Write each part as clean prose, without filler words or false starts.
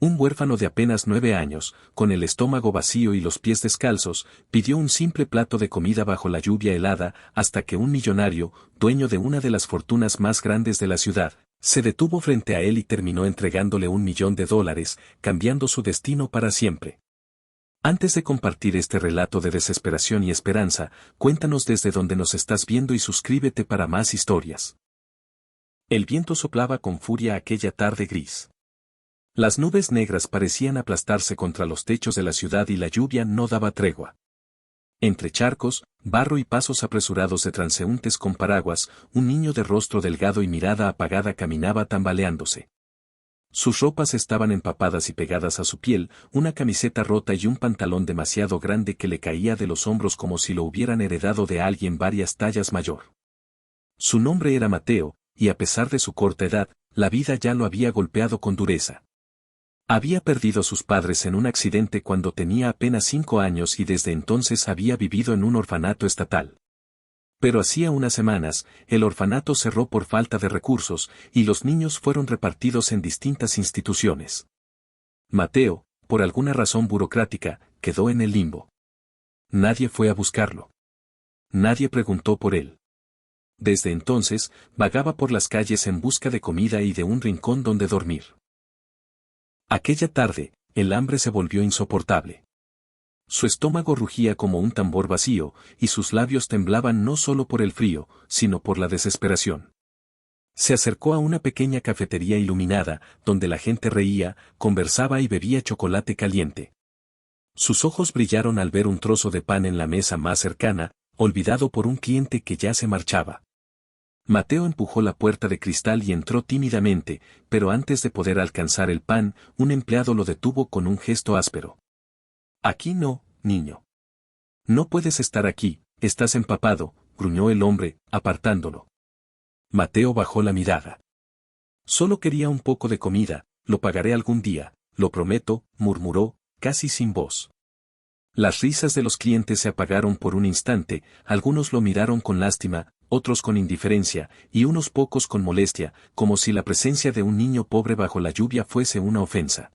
Un huérfano de apenas 9 años, con el estómago vacío y los pies descalzos, pidió un simple plato de comida bajo la lluvia helada hasta que un millonario, dueño de una de las fortunas más grandes de la ciudad, se detuvo frente a él y terminó entregándole $1.000.000, cambiando su destino para siempre. Antes de compartir este relato de desesperación y esperanza, cuéntanos desde dónde nos estás viendo y suscríbete para más historias. El viento soplaba con furia aquella tarde gris. Las nubes negras parecían aplastarse contra los techos de la ciudad y la lluvia no daba tregua. Entre charcos, barro y pasos apresurados de transeúntes con paraguas, un niño de rostro delgado y mirada apagada caminaba tambaleándose. Sus ropas estaban empapadas y pegadas a su piel, una camiseta rota y un pantalón demasiado grande que le caía de los hombros como si lo hubieran heredado de alguien varias tallas mayor. Su nombre era Mateo, y a pesar de su corta edad, la vida ya lo había golpeado con dureza. Había perdido a sus padres en un accidente cuando tenía apenas 5 años y desde entonces había vivido en un orfanato estatal. Pero hacía unas semanas, el orfanato cerró por falta de recursos y los niños fueron repartidos en distintas instituciones. Mateo, por alguna razón burocrática, quedó en el limbo. Nadie fue a buscarlo. Nadie preguntó por él. Desde entonces, vagaba por las calles en busca de comida y de un rincón donde dormir. Aquella tarde, el hambre se volvió insoportable. Su estómago rugía como un tambor vacío, y sus labios temblaban no solo por el frío, sino por la desesperación. Se acercó a una pequeña cafetería iluminada, donde la gente reía, conversaba y bebía chocolate caliente. Sus ojos brillaron al ver un trozo de pan en la mesa más cercana, olvidado por un cliente que ya se marchaba. Mateo empujó la puerta de cristal y entró tímidamente, pero antes de poder alcanzar el pan, un empleado lo detuvo con un gesto áspero. «Aquí no, niño. No puedes estar aquí, estás empapado», gruñó el hombre, apartándolo. Mateo bajó la mirada. «Solo quería un poco de comida, lo pagaré algún día, lo prometo», murmuró, casi sin voz. Las risas de los clientes se apagaron por un instante, algunos lo miraron con lástima, otros con indiferencia, y unos pocos con molestia, como si la presencia de un niño pobre bajo la lluvia fuese una ofensa.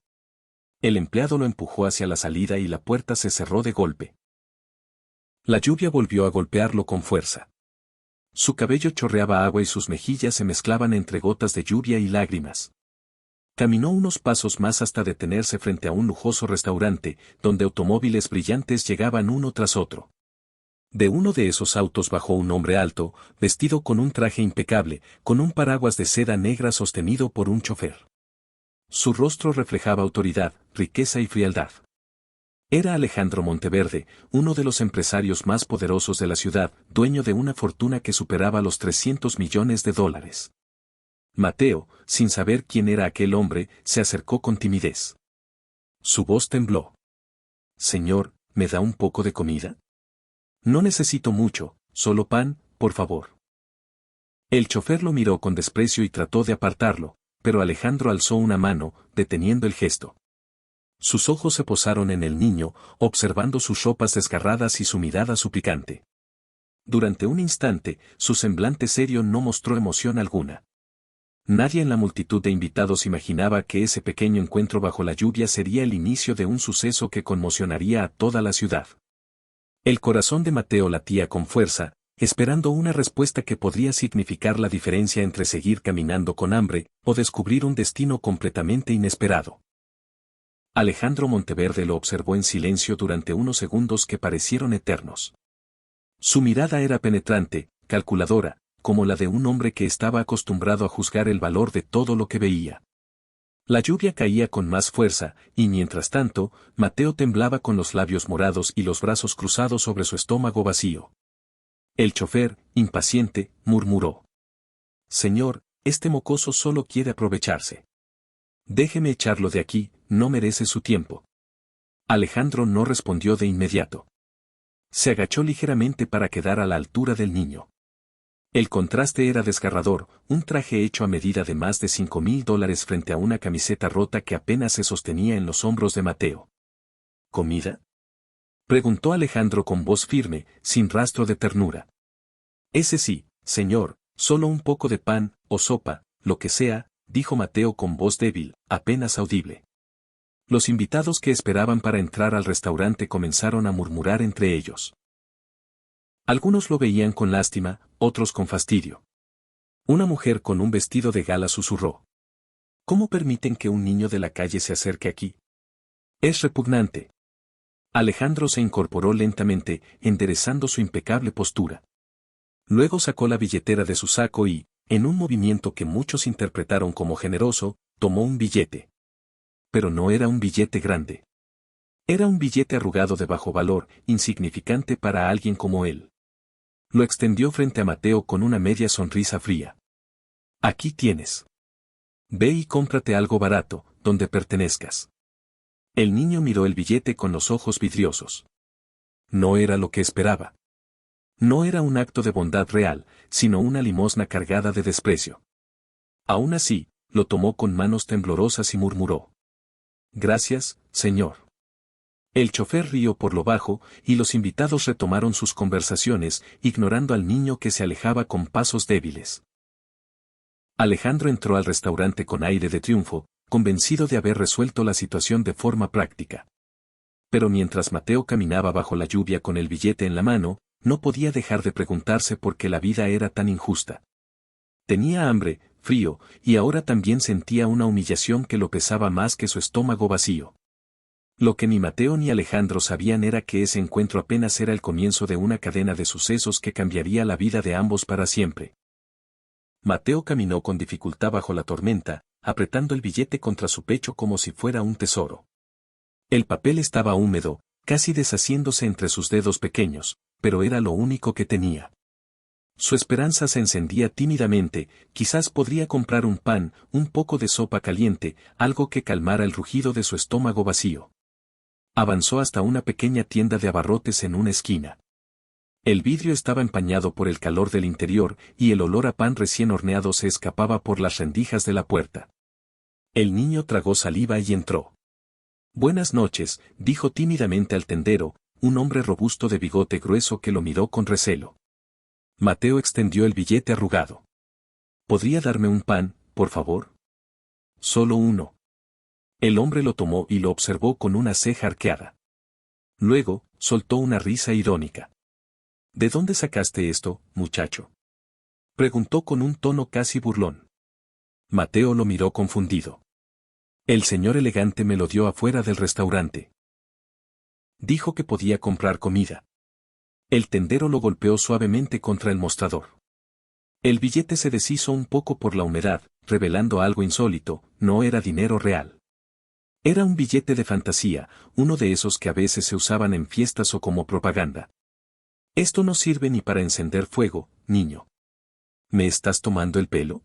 El empleado lo empujó hacia la salida y la puerta se cerró de golpe. La lluvia volvió a golpearlo con fuerza. Su cabello chorreaba agua y sus mejillas se mezclaban entre gotas de lluvia y lágrimas. Caminó unos pasos más hasta detenerse frente a un lujoso restaurante, donde automóviles brillantes llegaban uno tras otro. De uno de esos autos bajó un hombre alto, vestido con un traje impecable, con un paraguas de seda negra sostenido por un chofer. Su rostro reflejaba autoridad, riqueza y frialdad. Era Alejandro Monteverde, uno de los empresarios más poderosos de la ciudad, dueño de una fortuna que superaba los $300 millones. Mateo, sin saber quién era aquel hombre, se acercó con timidez. Su voz tembló. «Señor, ¿me da un poco de comida? No necesito mucho, solo pan, por favor». El chofer lo miró con desprecio y trató de apartarlo, pero Alejandro alzó una mano, deteniendo el gesto. Sus ojos se posaron en el niño, observando sus ropas desgarradas y su mirada suplicante. Durante un instante, su semblante serio no mostró emoción alguna. Nadie en la multitud de invitados imaginaba que ese pequeño encuentro bajo la lluvia sería el inicio de un suceso que conmocionaría a toda la ciudad. El corazón de Mateo latía con fuerza, esperando una respuesta que podría significar la diferencia entre seguir caminando con hambre o descubrir un destino completamente inesperado. Alejandro Monteverde lo observó en silencio durante unos segundos que parecieron eternos. Su mirada era penetrante, calculadora, como la de un hombre que estaba acostumbrado a juzgar el valor de todo lo que veía. La lluvia caía con más fuerza, y mientras tanto, Mateo temblaba con los labios morados y los brazos cruzados sobre su estómago vacío. El chofer, impaciente, murmuró: «Señor, este mocoso solo quiere aprovecharse. Déjeme echarlo de aquí, no merece su tiempo». Alejandro no respondió de inmediato. Se agachó ligeramente para quedar a la altura del niño. El contraste era desgarrador, un traje hecho a medida de más de $5.000 frente a una camiseta rota que apenas se sostenía en los hombros de Mateo. «¿Comida?», preguntó Alejandro con voz firme, sin rastro de ternura. «Ese sí, señor, solo un poco de pan, o sopa, lo que sea», dijo Mateo con voz débil, apenas audible. Los invitados que esperaban para entrar al restaurante comenzaron a murmurar entre ellos. Algunos lo veían con lástima, otros con fastidio. Una mujer con un vestido de gala susurró: ¿Cómo permiten que un niño de la calle se acerque aquí? Es repugnante. Alejandro se incorporó lentamente, enderezando su impecable postura. Luego sacó la billetera de su saco y, en un movimiento que muchos interpretaron como generoso, tomó un billete. Pero no era un billete grande. Era un billete arrugado de bajo valor, insignificante para alguien como él. Lo extendió frente a Mateo con una media sonrisa fría. Aquí tienes. Ve y cómprate algo barato, donde pertenezcas. El niño miró el billete con los ojos vidriosos. No era lo que esperaba. No era un acto de bondad real, sino una limosna cargada de desprecio. Aún así, lo tomó con manos temblorosas y murmuró: Gracias, señor. El chofer rió por lo bajo, y los invitados retomaron sus conversaciones, ignorando al niño que se alejaba con pasos débiles. Alejandro entró al restaurante con aire de triunfo, convencido de haber resuelto la situación de forma práctica. Pero mientras Mateo caminaba bajo la lluvia con el billete en la mano, no podía dejar de preguntarse por qué la vida era tan injusta. Tenía hambre, frío, y ahora también sentía una humillación que lo pesaba más que su estómago vacío. Lo que ni Mateo ni Alejandro sabían era que ese encuentro apenas era el comienzo de una cadena de sucesos que cambiaría la vida de ambos para siempre. Mateo caminó con dificultad bajo la tormenta, apretando el billete contra su pecho como si fuera un tesoro. El papel estaba húmedo, casi deshaciéndose entre sus dedos pequeños, pero era lo único que tenía. Su esperanza se encendía tímidamente, quizás podría comprar un pan, un poco de sopa caliente, algo que calmara el rugido de su estómago vacío. Avanzó hasta una pequeña tienda de abarrotes en una esquina. El vidrio estaba empañado por el calor del interior, y el olor a pan recién horneado se escapaba por las rendijas de la puerta. El niño tragó saliva y entró. Buenas noches, dijo tímidamente al tendero, un hombre robusto de bigote grueso que lo miró con recelo. Mateo extendió el billete arrugado. ¿Podría darme un pan, por favor? Solo uno. El hombre lo tomó y lo observó con una ceja arqueada. Luego, soltó una risa irónica. ¿De dónde sacaste esto, muchacho? Preguntó con un tono casi burlón. Mateo lo miró confundido. El señor elegante me lo dio afuera del restaurante. Dijo que podía comprar comida. El tendero lo golpeó suavemente contra el mostrador. El billete se deshizo un poco por la humedad, revelando algo insólito: no era dinero real. Era un billete de fantasía, uno de esos que a veces se usaban en fiestas o como propaganda. Esto no sirve ni para encender fuego, niño. ¿Me estás tomando el pelo?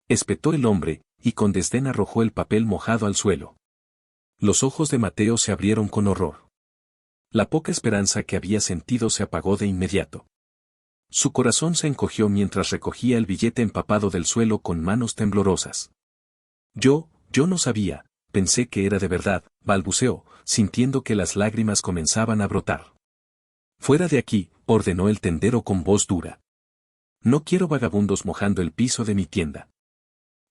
Espetó el hombre, y con desdén arrojó el papel mojado al suelo. Los ojos de Mateo se abrieron con horror. La poca esperanza que había sentido se apagó de inmediato. Su corazón se encogió mientras recogía el billete empapado del suelo con manos temblorosas. Yo no sabía, pensé que era de verdad, balbuceó, sintiendo que las lágrimas comenzaban a brotar. Fuera de aquí, ordenó el tendero con voz dura. No quiero vagabundos mojando el piso de mi tienda.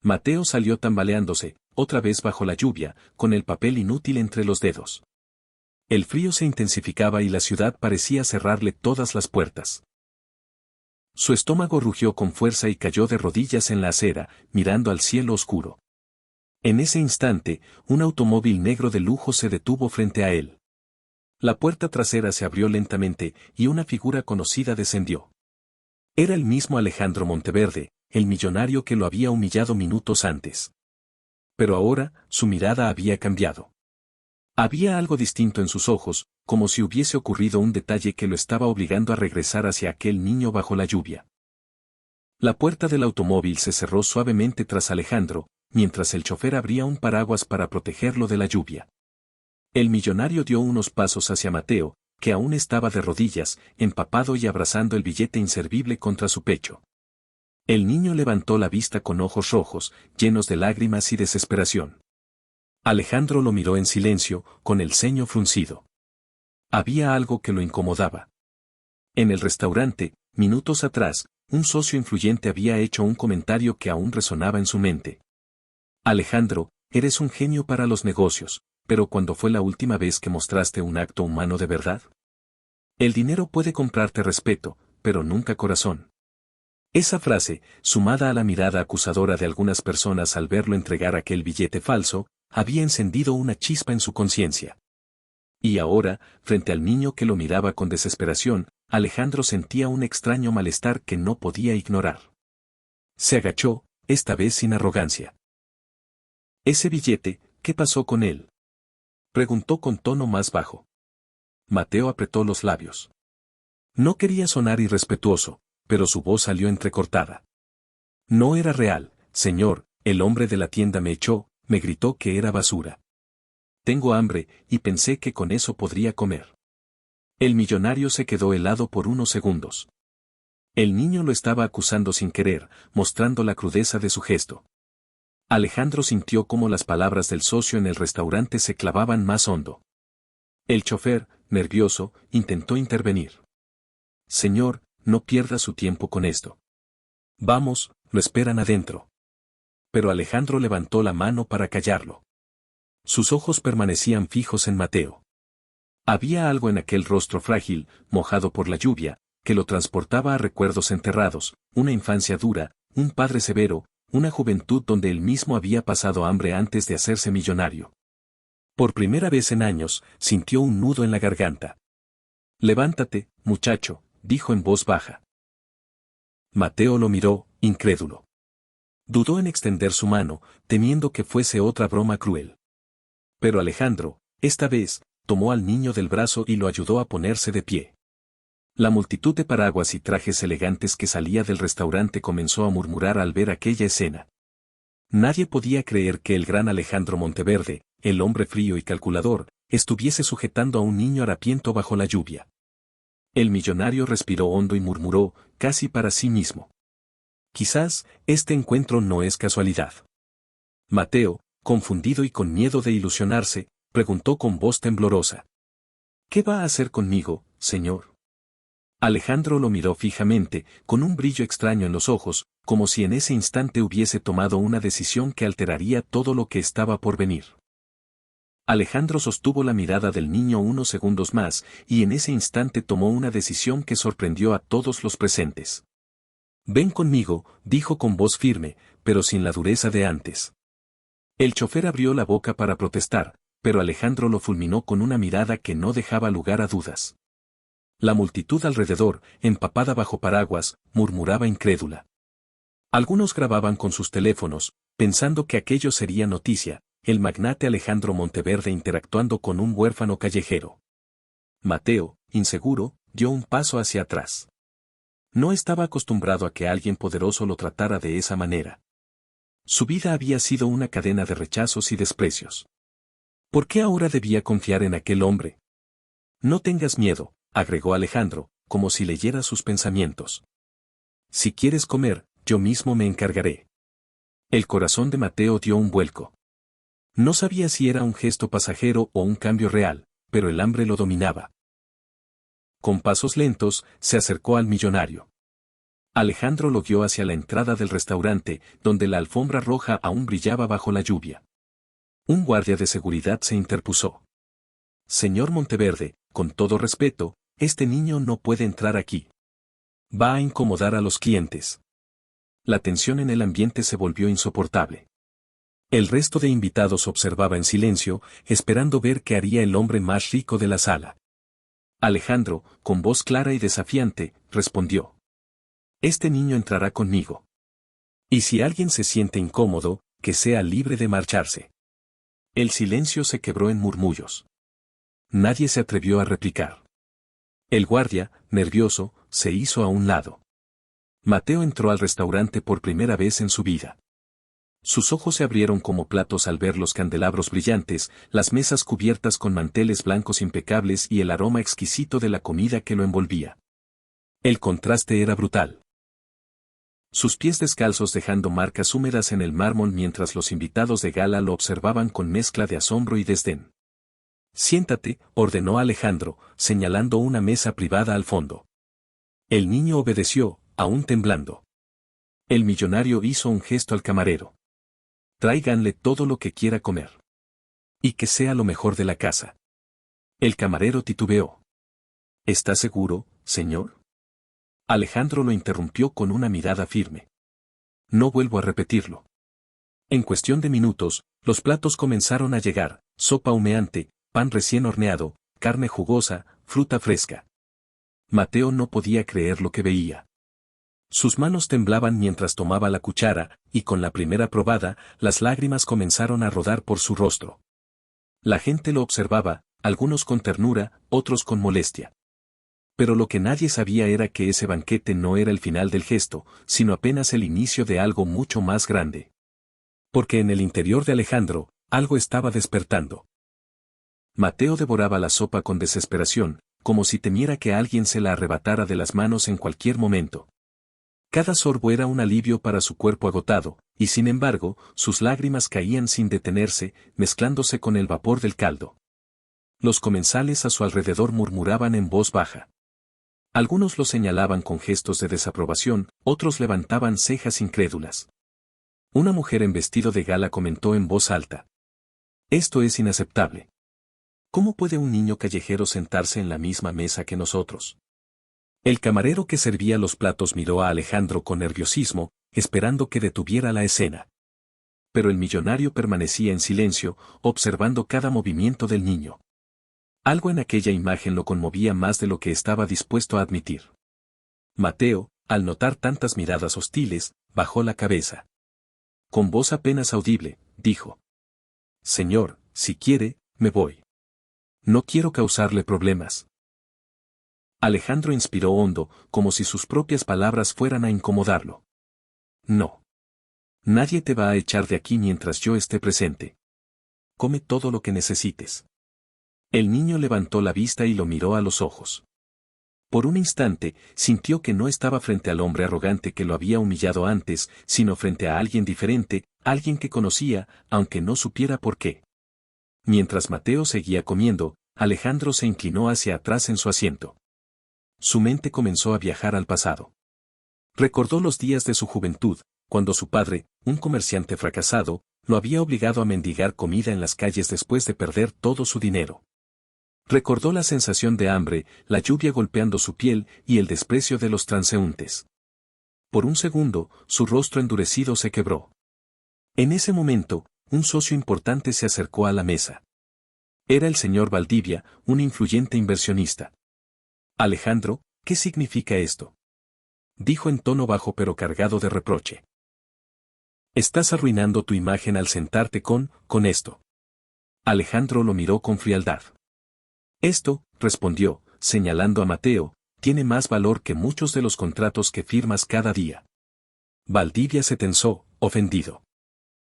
Mateo salió tambaleándose, otra vez bajo la lluvia, con el papel inútil entre los dedos. El frío se intensificaba y la ciudad parecía cerrarle todas las puertas. Su estómago rugió con fuerza y cayó de rodillas en la acera, mirando al cielo oscuro. En ese instante, un automóvil negro de lujo se detuvo frente a él. La puerta trasera se abrió lentamente, y una figura conocida descendió. Era el mismo Alejandro Monteverde, el millonario que lo había humillado minutos antes. Pero ahora, su mirada había cambiado. Había algo distinto en sus ojos, como si hubiese ocurrido un detalle que lo estaba obligando a regresar hacia aquel niño bajo la lluvia. La puerta del automóvil se cerró suavemente tras Alejandro, mientras el chofer abría un paraguas para protegerlo de la lluvia. El millonario dio unos pasos hacia Mateo, que aún estaba de rodillas, empapado y abrazando el billete inservible contra su pecho. El niño levantó la vista con ojos rojos, llenos de lágrimas y desesperación. Alejandro lo miró en silencio, con el ceño fruncido. Había algo que lo incomodaba. En el restaurante, minutos atrás, un socio influyente había hecho un comentario que aún resonaba en su mente. Alejandro, eres un genio para los negocios, pero ¿cuándo fue la última vez que mostraste un acto humano de verdad? El dinero puede comprarte respeto, pero nunca corazón. Esa frase, sumada a la mirada acusadora de algunas personas al verlo entregar aquel billete falso, había encendido una chispa en su conciencia. Y ahora, frente al niño que lo miraba con desesperación, Alejandro sentía un extraño malestar que no podía ignorar. Se agachó, esta vez sin arrogancia. «Ese billete, ¿qué pasó con él?», preguntó con tono más bajo. Mateo apretó los labios. No quería sonar irrespetuoso, pero su voz salió entrecortada. «No era real, señor, el hombre de la tienda me echó, me gritó que era basura. Tengo hambre, y pensé que con eso podría comer». El millonario se quedó helado por unos segundos. El niño lo estaba acusando sin querer, mostrando la crudeza de su gesto. Alejandro sintió cómo las palabras del socio en el restaurante se clavaban más hondo. El chofer, nervioso, intentó intervenir. «Señor, no pierda su tiempo con esto. Vamos, lo esperan adentro». Pero Alejandro levantó la mano para callarlo. Sus ojos permanecían fijos en Mateo. Había algo en aquel rostro frágil, mojado por la lluvia, que lo transportaba a recuerdos enterrados, una infancia dura, un padre severo, una juventud donde él mismo había pasado hambre antes de hacerse millonario. Por primera vez en años, sintió un nudo en la garganta. «Levántate, muchacho», dijo en voz baja. Mateo lo miró, incrédulo. Dudó en extender su mano, temiendo que fuese otra broma cruel. Pero Alejandro, esta vez, tomó al niño del brazo y lo ayudó a ponerse de pie. La multitud de paraguas y trajes elegantes que salía del restaurante comenzó a murmurar al ver aquella escena. Nadie podía creer que el gran Alejandro Monteverde, el hombre frío y calculador, estuviese sujetando a un niño harapiento bajo la lluvia. El millonario respiró hondo y murmuró, casi para sí mismo: «Quizás, este encuentro no es casualidad». Mateo, confundido y con miedo de ilusionarse, preguntó con voz temblorosa: «¿Qué va a hacer conmigo, señor?». Alejandro lo miró fijamente, con un brillo extraño en los ojos, como si en ese instante hubiese tomado una decisión que alteraría todo lo que estaba por venir. Alejandro sostuvo la mirada del niño unos segundos más, y en ese instante tomó una decisión que sorprendió a todos los presentes. «Ven conmigo», dijo con voz firme, pero sin la dureza de antes. El chofer abrió la boca para protestar, pero Alejandro lo fulminó con una mirada que no dejaba lugar a dudas. La multitud alrededor, empapada bajo paraguas, murmuraba incrédula. Algunos grababan con sus teléfonos, pensando que aquello sería noticia, el magnate Alejandro Monteverde interactuando con un huérfano callejero. Mateo, inseguro, dio un paso hacia atrás. No estaba acostumbrado a que alguien poderoso lo tratara de esa manera. Su vida había sido una cadena de rechazos y desprecios. ¿Por qué ahora debía confiar en aquel hombre? «No tengas miedo», agregó Alejandro, como si leyera sus pensamientos. «Si quieres comer, yo mismo me encargaré». El corazón de Mateo dio un vuelco. No sabía si era un gesto pasajero o un cambio real, pero el hambre lo dominaba. Con pasos lentos, se acercó al millonario. Alejandro lo guió hacia la entrada del restaurante, donde la alfombra roja aún brillaba bajo la lluvia. Un guardia de seguridad se interpuso. «Señor Monteverde, con todo respeto, este niño no puede entrar aquí. Va a incomodar a los clientes». La tensión en el ambiente se volvió insoportable. El resto de invitados observaba en silencio, esperando ver qué haría el hombre más rico de la sala. Alejandro, con voz clara y desafiante, respondió: «Este niño entrará conmigo. Y si alguien se siente incómodo, que sea libre de marcharse». El silencio se quebró en murmullos. Nadie se atrevió a replicar. El guardia, nervioso, se hizo a un lado. Mateo entró al restaurante por primera vez en su vida. Sus ojos se abrieron como platos al ver los candelabros brillantes, las mesas cubiertas con manteles blancos impecables y el aroma exquisito de la comida que lo envolvía. El contraste era brutal. Sus pies descalzos dejando marcas húmedas en el mármol mientras los invitados de gala lo observaban con mezcla de asombro y desdén. «Siéntate», ordenó Alejandro, señalando una mesa privada al fondo. El niño obedeció, aún temblando. El millonario hizo un gesto al camarero. «Tráiganle todo lo que quiera comer». Y que sea lo mejor de la casa. El camarero titubeó. ¿Está seguro, señor? Alejandro lo interrumpió con una mirada firme. No vuelvo a repetirlo. En cuestión de minutos, los platos comenzaron a llegar: sopa humeante, pan recién horneado, carne jugosa, fruta fresca. Mateo no podía creer lo que veía. Sus manos temblaban mientras tomaba la cuchara, y con la primera probada, las lágrimas comenzaron a rodar por su rostro. La gente lo observaba, algunos con ternura, otros con molestia. Pero lo que nadie sabía era que ese banquete no era el final del gesto, sino apenas el inicio de algo mucho más grande. Porque en el interior de Alejandro, algo estaba despertando. Mateo devoraba la sopa con desesperación, como si temiera que alguien se la arrebatara de las manos en cualquier momento. Cada sorbo era un alivio para su cuerpo agotado, y sin embargo, sus lágrimas caían sin detenerse, mezclándose con el vapor del caldo. Los comensales a su alrededor murmuraban en voz baja. Algunos lo señalaban con gestos de desaprobación, otros levantaban cejas incrédulas. Una mujer en vestido de gala comentó en voz alta: «Esto es inaceptable. ¿Cómo puede un niño callejero sentarse en la misma mesa que nosotros?». El camarero que servía los platos miró a Alejandro con nerviosismo, esperando que detuviera la escena. Pero el millonario permanecía en silencio, observando cada movimiento del niño. Algo en aquella imagen lo conmovía más de lo que estaba dispuesto a admitir. Mateo, al notar tantas miradas hostiles, bajó la cabeza. Con voz apenas audible, dijo: «Señor, si quiere, me voy. No quiero causarle problemas». Alejandro inspiró hondo, como si sus propias palabras fueran a incomodarlo. «No. Nadie te va a echar de aquí mientras yo esté presente. Come todo lo que necesites». El niño levantó la vista y lo miró a los ojos. Por un instante, sintió que no estaba frente al hombre arrogante que lo había humillado antes, sino frente a alguien diferente, alguien que conocía, aunque no supiera por qué. Mientras Mateo seguía comiendo, Alejandro se inclinó hacia atrás en su asiento. Su mente comenzó a viajar al pasado. Recordó los días de su juventud, cuando su padre, un comerciante fracasado, lo había obligado a mendigar comida en las calles después de perder todo su dinero. Recordó la sensación de hambre, la lluvia golpeando su piel y el desprecio de los transeúntes. Por un segundo, su rostro endurecido se quebró. En ese momento, un socio importante se acercó a la mesa. Era el señor Valdivia, un influyente inversionista. «Alejandro, ¿qué significa esto?», dijo en tono bajo pero cargado de reproche. «Estás arruinando tu imagen al sentarte con esto». Alejandro lo miró con frialdad. «Esto», respondió, señalando a Mateo, «tiene más valor que muchos de los contratos que firmas cada día». Valdivia se tensó, ofendido.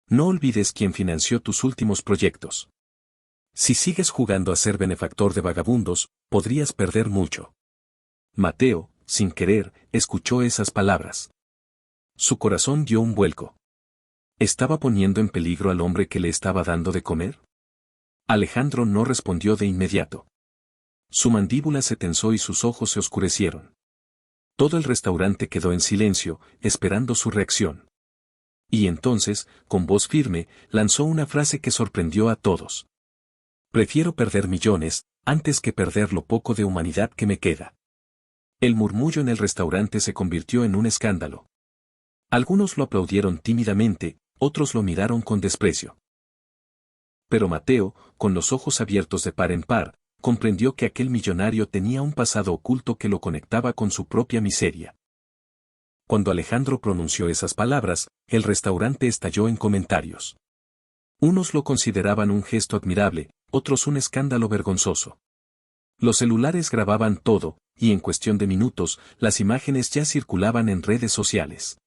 «No olvides quién financió tus últimos proyectos. Si sigues jugando a ser benefactor de vagabundos, podrías perder mucho». Mateo, sin querer, escuchó esas palabras. Su corazón dio un vuelco. ¿Estaba poniendo en peligro al hombre que le estaba dando de comer? Alejandro no respondió de inmediato. Su mandíbula se tensó y sus ojos se oscurecieron. Todo el restaurante quedó en silencio, esperando su reacción. Y entonces, con voz firme, lanzó una frase que sorprendió a todos. «Prefiero perder millones, antes que perder lo poco de humanidad que me queda». El murmullo en el restaurante se convirtió en un escándalo. Algunos lo aplaudieron tímidamente, otros lo miraron con desprecio. Pero Mateo, con los ojos abiertos de par en par, comprendió que aquel millonario tenía un pasado oculto que lo conectaba con su propia miseria. Cuando Alejandro pronunció esas palabras, el restaurante estalló en comentarios. Unos lo consideraban un gesto admirable, otros un escándalo vergonzoso. Los celulares grababan todo, y en cuestión de minutos, las imágenes ya circulaban en redes sociales.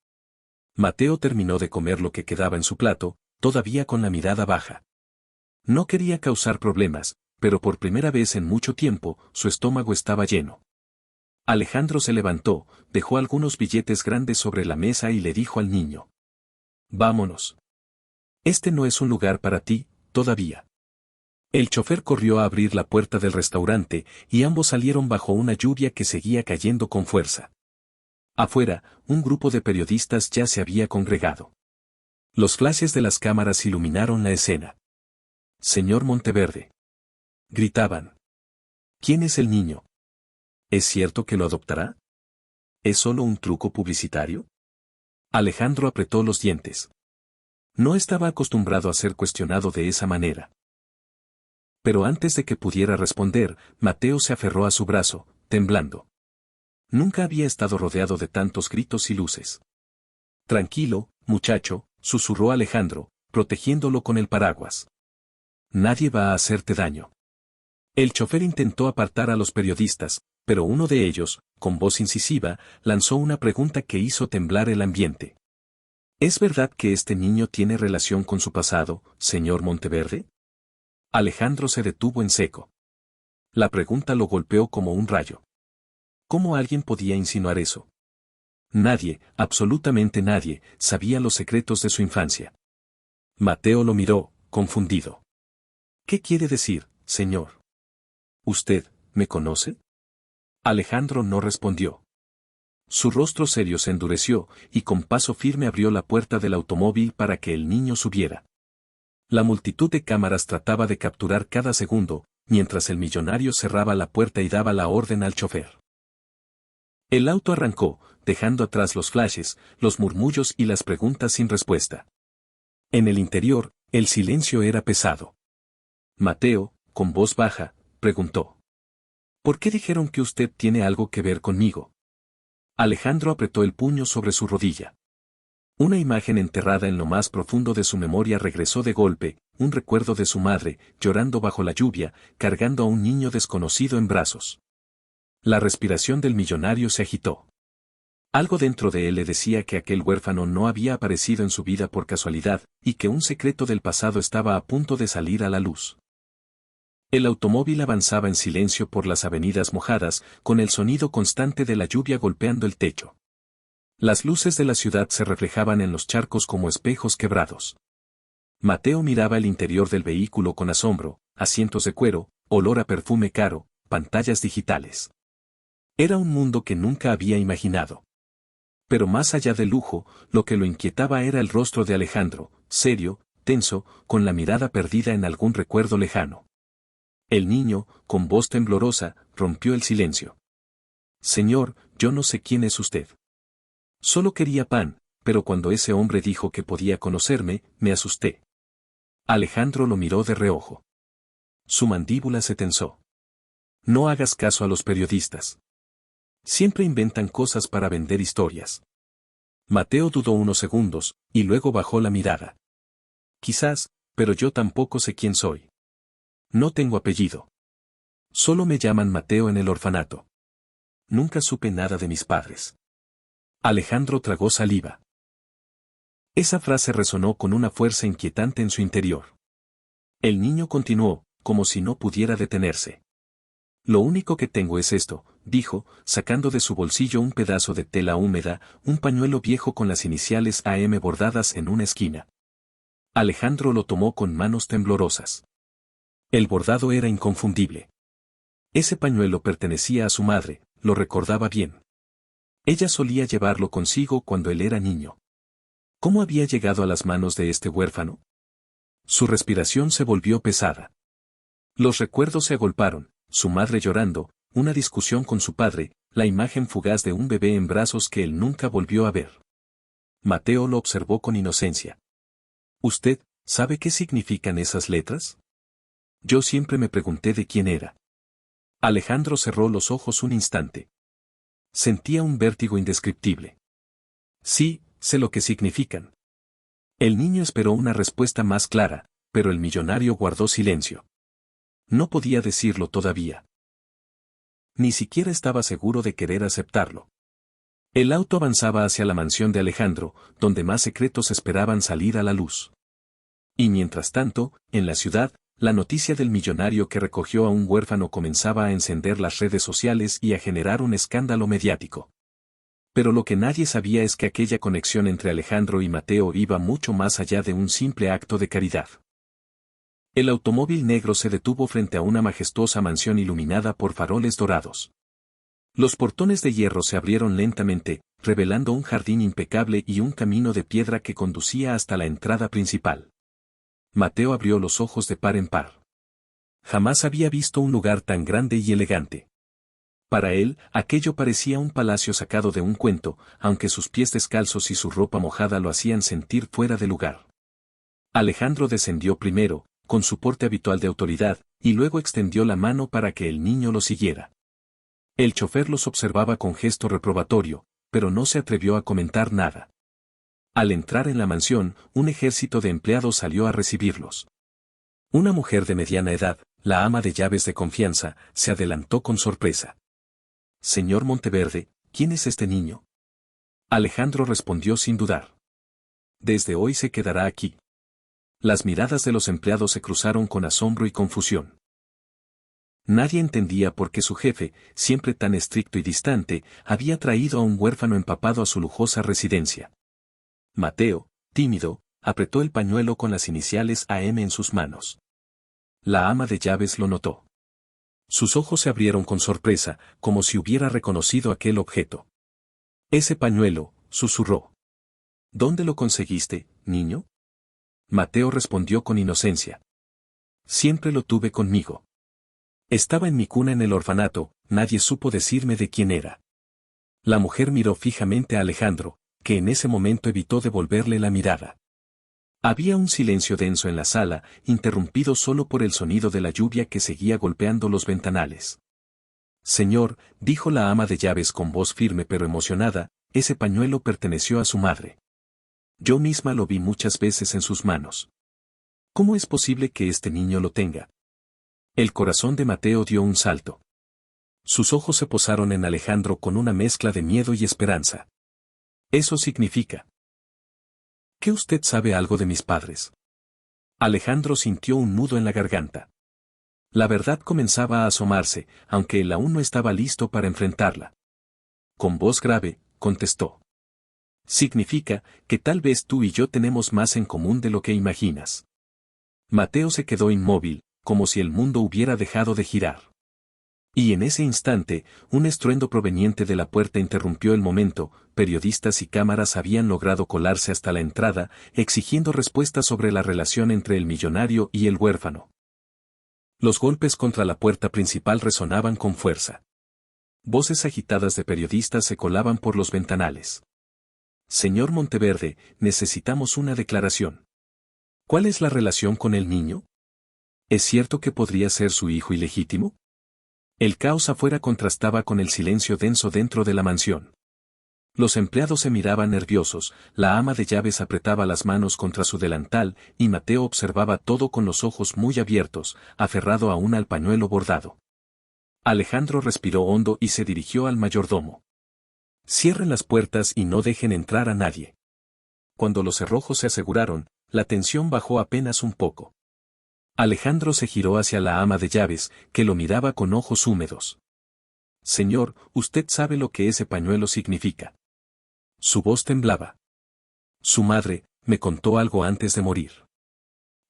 Mateo terminó de comer lo que quedaba en su plato, todavía con la mirada baja. No quería causar problemas, pero por primera vez en mucho tiempo, su estómago estaba lleno. Alejandro se levantó, dejó algunos billetes grandes sobre la mesa y le dijo al niño: «Vámonos. Este no es un lugar para ti, todavía». El chofer corrió a abrir la puerta del restaurante, y ambos salieron bajo una lluvia que seguía cayendo con fuerza. Afuera, un grupo de periodistas ya se había congregado. Los flashes de las cámaras iluminaron la escena. Señor Monteverde. Gritaban. ¿Quién es el niño? ¿Es cierto que lo adoptará? ¿Es solo un truco publicitario? Alejandro apretó los dientes. No estaba acostumbrado a ser cuestionado de esa manera. Pero antes de que pudiera responder, Mateo se aferró a su brazo, temblando. Nunca había estado rodeado de tantos gritos y luces. Tranquilo, muchacho, susurró Alejandro, protegiéndolo con el paraguas. Nadie va a hacerte daño. El chofer intentó apartar a los periodistas, pero uno de ellos, con voz incisiva, lanzó una pregunta que hizo temblar el ambiente. ¿Es verdad que este niño tiene relación con su pasado, señor Monteverde? Alejandro se detuvo en seco. La pregunta lo golpeó como un rayo. ¿Cómo alguien podía insinuar eso? Nadie, absolutamente nadie, sabía los secretos de su infancia. Mateo lo miró, confundido. ¿Qué quiere decir, señor? ¿Usted, me conoce? Alejandro no respondió. Su rostro serio se endureció, y con paso firme abrió la puerta del automóvil para que el niño subiera. La multitud de cámaras trataba de capturar cada segundo, mientras el millonario cerraba la puerta y daba la orden al chofer. El auto arrancó, dejando atrás los flashes, los murmullos y las preguntas sin respuesta. En el interior, el silencio era pesado. Mateo, con voz baja, preguntó. ¿Por qué dijeron que usted tiene algo que ver conmigo? Alejandro apretó el puño sobre su rodilla. Una imagen enterrada en lo más profundo de su memoria regresó de golpe, un recuerdo de su madre, llorando bajo la lluvia, cargando a un niño desconocido en brazos. La respiración del millonario se agitó. Algo dentro de él le decía que aquel huérfano no había aparecido en su vida por casualidad, y que un secreto del pasado estaba a punto de salir a la luz. El automóvil avanzaba en silencio por las avenidas mojadas, con el sonido constante de la lluvia golpeando el techo. Las luces de la ciudad se reflejaban en los charcos como espejos quebrados. Mateo miraba el interior del vehículo con asombro, asientos de cuero, olor a perfume caro, pantallas digitales. Era un mundo que nunca había imaginado. Pero más allá del lujo, lo que lo inquietaba era el rostro de Alejandro, serio, tenso, con la mirada perdida en algún recuerdo lejano. El niño, con voz temblorosa, rompió el silencio. Señor, yo no sé quién es usted. Solo quería pan, pero cuando ese hombre dijo que podía conocerme, me asusté. Alejandro lo miró de reojo. Su mandíbula se tensó. No hagas caso a los periodistas. Siempre inventan cosas para vender historias. Mateo dudó unos segundos, y luego bajó la mirada. Quizás, pero yo tampoco sé quién soy. No tengo apellido. Solo me llaman Mateo en el orfanato. Nunca supe nada de mis padres. Alejandro tragó saliva. Esa frase resonó con una fuerza inquietante en su interior. El niño continuó, como si no pudiera detenerse. Lo único que tengo es esto, dijo, sacando de su bolsillo un pedazo de tela húmeda, un pañuelo viejo con las iniciales AM bordadas en una esquina. Alejandro lo tomó con manos temblorosas. El bordado era inconfundible. Ese pañuelo pertenecía a su madre, lo recordaba bien. Ella solía llevarlo consigo cuando él era niño. ¿Cómo había llegado a las manos de este huérfano? Su respiración se volvió pesada. Los recuerdos se agolparon, su madre llorando, una discusión con su padre, la imagen fugaz de un bebé en brazos que él nunca volvió a ver. Mateo lo observó con inocencia. ¿Usted sabe qué significan esas letras? Yo siempre me pregunté de quién era. Alejandro cerró los ojos un instante. Sentía un vértigo indescriptible. Sí, sé lo que significan. El niño esperó una respuesta más clara, pero el millonario guardó silencio. No podía decirlo todavía. Ni siquiera estaba seguro de querer aceptarlo. El auto avanzaba hacia la mansión de Alejandro, donde más secretos esperaban salir a la luz. Y mientras tanto, en la ciudad, la noticia del millonario que recogió a un huérfano comenzaba a encender las redes sociales y a generar un escándalo mediático. Pero lo que nadie sabía es que aquella conexión entre Alejandro y Mateo iba mucho más allá de un simple acto de caridad. El automóvil negro se detuvo frente a una majestuosa mansión iluminada por faroles dorados. Los portones de hierro se abrieron lentamente, revelando un jardín impecable y un camino de piedra que conducía hasta la entrada principal. Mateo abrió los ojos de par en par. Jamás había visto un lugar tan grande y elegante. Para él, aquello parecía un palacio sacado de un cuento, aunque sus pies descalzos y su ropa mojada lo hacían sentir fuera de lugar. Alejandro descendió primero, con su porte habitual de autoridad, y luego extendió la mano para que el niño lo siguiera. El chofer los observaba con gesto reprobatorio, pero no se atrevió a comentar nada. Al entrar en la mansión, un ejército de empleados salió a recibirlos. Una mujer de mediana edad, la ama de llaves de confianza, se adelantó con sorpresa. «Señor Monteverde, ¿quién es este niño?». Alejandro respondió sin dudar. «Desde hoy se quedará aquí». Las miradas de los empleados se cruzaron con asombro y confusión. Nadie entendía por qué su jefe, siempre tan estricto y distante, había traído a un huérfano empapado a su lujosa residencia. Mateo, tímido, apretó el pañuelo con las iniciales AM en sus manos. La ama de llaves lo notó. Sus ojos se abrieron con sorpresa, como si hubiera reconocido aquel objeto. «Ese pañuelo», susurró. «¿Dónde lo conseguiste, niño?». Mateo respondió con inocencia. «Siempre lo tuve conmigo. Estaba en mi cuna en el orfanato, nadie supo decirme de quién era». La mujer miró fijamente a Alejandro, que en ese momento evitó devolverle la mirada. Había un silencio denso en la sala, interrumpido solo por el sonido de la lluvia que seguía golpeando los ventanales. «Señor», dijo la ama de llaves con voz firme pero emocionada, «ese pañuelo perteneció a su madre. Yo misma lo vi muchas veces en sus manos. ¿Cómo es posible que este niño lo tenga?». El corazón de Mateo dio un salto. Sus ojos se posaron en Alejandro con una mezcla de miedo y esperanza. «Eso significa ¿que usted sabe algo de mis padres?». Alejandro sintió un nudo en la garganta. La verdad comenzaba a asomarse, aunque él aún no estaba listo para enfrentarla. Con voz grave, contestó. «Significa que tal vez tú y yo tenemos más en común de lo que imaginas». Mateo se quedó inmóvil, como si el mundo hubiera dejado de girar. Y en ese instante, un estruendo proveniente de la puerta interrumpió el momento. Periodistas y cámaras habían logrado colarse hasta la entrada, exigiendo respuestas sobre la relación entre el millonario y el huérfano. Los golpes contra la puerta principal resonaban con fuerza. Voces agitadas de periodistas se colaban por los ventanales. «Señor Monteverde, necesitamos una declaración. ¿Cuál es la relación con el niño? ¿Es cierto que podría ser su hijo ilegítimo?». El caos afuera contrastaba con el silencio denso dentro de la mansión. Los empleados se miraban nerviosos, la ama de llaves apretaba las manos contra su delantal, y Mateo observaba todo con los ojos muy abiertos, aferrado aún al pañuelo bordado. Alejandro respiró hondo y se dirigió al mayordomo. «Cierren las puertas y no dejen entrar a nadie». Cuando los cerrojos se aseguraron, la tensión bajó apenas un poco. Alejandro se giró hacia la ama de llaves, que lo miraba con ojos húmedos. «Señor, usted sabe lo que ese pañuelo significa». Su voz temblaba. «Su madre me contó algo antes de morir».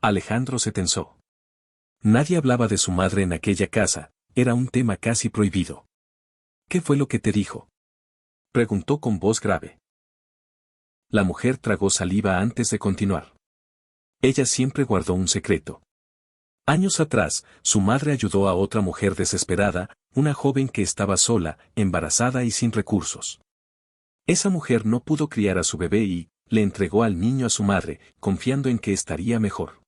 Alejandro se tensó. Nadie hablaba de su madre en aquella casa, era un tema casi prohibido. «¿Qué fue lo que te dijo?», preguntó con voz grave. La mujer tragó saliva antes de continuar. Ella siempre guardó un secreto. Años atrás, su madre ayudó a otra mujer desesperada, una joven que estaba sola, embarazada y sin recursos. Esa mujer no pudo criar a su bebé y le entregó al niño a su madre, confiando en que estaría mejor.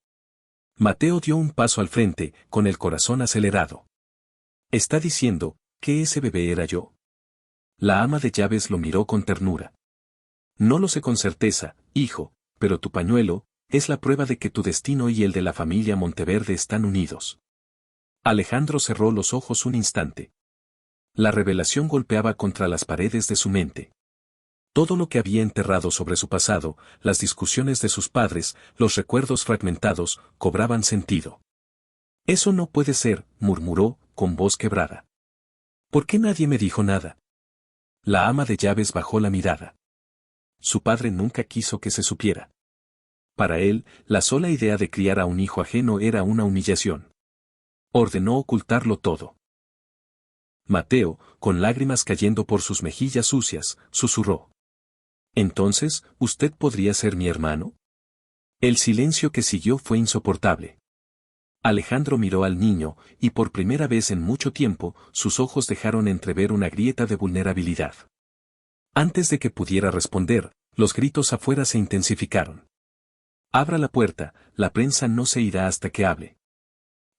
Mateo dio un paso al frente, con el corazón acelerado. «¿Está diciendo que ese bebé era yo?». La ama de llaves lo miró con ternura. «No lo sé con certeza, hijo, pero tu pañuelo es la prueba de que tu destino y el de la familia Monteverde están unidos». Alejandro cerró los ojos un instante. La revelación golpeaba contra las paredes de su mente. Todo lo que había enterrado sobre su pasado, las discusiones de sus padres, los recuerdos fragmentados, cobraban sentido. «Eso no puede ser», murmuró, con voz quebrada. «¿Por qué nadie me dijo nada?». La ama de llaves bajó la mirada. Su padre nunca quiso que se supiera. Para él, la sola idea de criar a un hijo ajeno era una humillación. Ordenó ocultarlo todo. Mateo, con lágrimas cayendo por sus mejillas sucias, susurró. «¿Entonces, usted podría ser mi hermano?». El silencio que siguió fue insoportable. Alejandro miró al niño, y por primera vez en mucho tiempo, sus ojos dejaron entrever una grieta de vulnerabilidad. Antes de que pudiera responder, los gritos afuera se intensificaron. Abra la puerta, la prensa no se irá hasta que hable.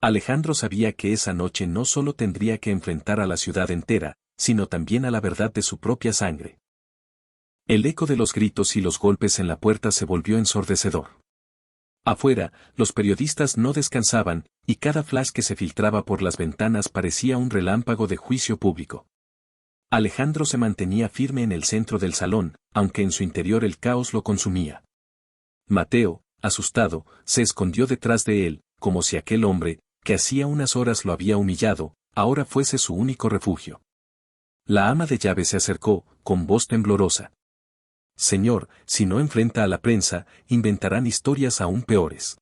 Alejandro sabía que esa noche no solo tendría que enfrentar a la ciudad entera, sino también a la verdad de su propia sangre. El eco de los gritos y los golpes en la puerta se volvió ensordecedor. Afuera, los periodistas no descansaban, y cada flash que se filtraba por las ventanas parecía un relámpago de juicio público. Alejandro se mantenía firme en el centro del salón, aunque en su interior el caos lo consumía. Mateo, asustado, se escondió detrás de él, como si aquel hombre, que hacía unas horas lo había humillado, ahora fuese su único refugio. La ama de llaves se acercó, con voz temblorosa. Señor, si no enfrenta a la prensa, inventarán historias aún peores.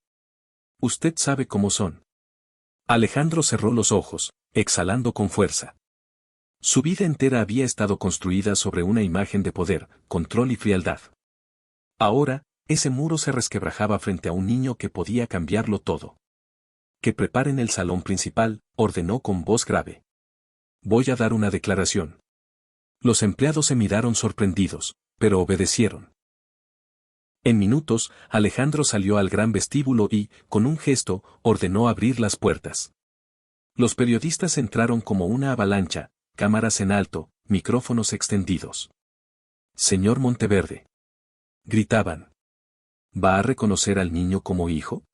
Usted sabe cómo son. Alejandro cerró los ojos, exhalando con fuerza. Su vida entera había estado construida sobre una imagen de poder, control y frialdad. Ahora, ese muro se resquebrajaba frente a un niño que podía cambiarlo todo. Que preparen el salón principal, ordenó con voz grave. Voy a dar una declaración. Los empleados se miraron sorprendidos, pero obedecieron. En minutos, Alejandro salió al gran vestíbulo y, con un gesto, ordenó abrir las puertas. Los periodistas entraron como una avalancha, cámaras en alto, micrófonos extendidos. Señor Monteverde. Gritaban. ¿Va a reconocer al niño como hijo?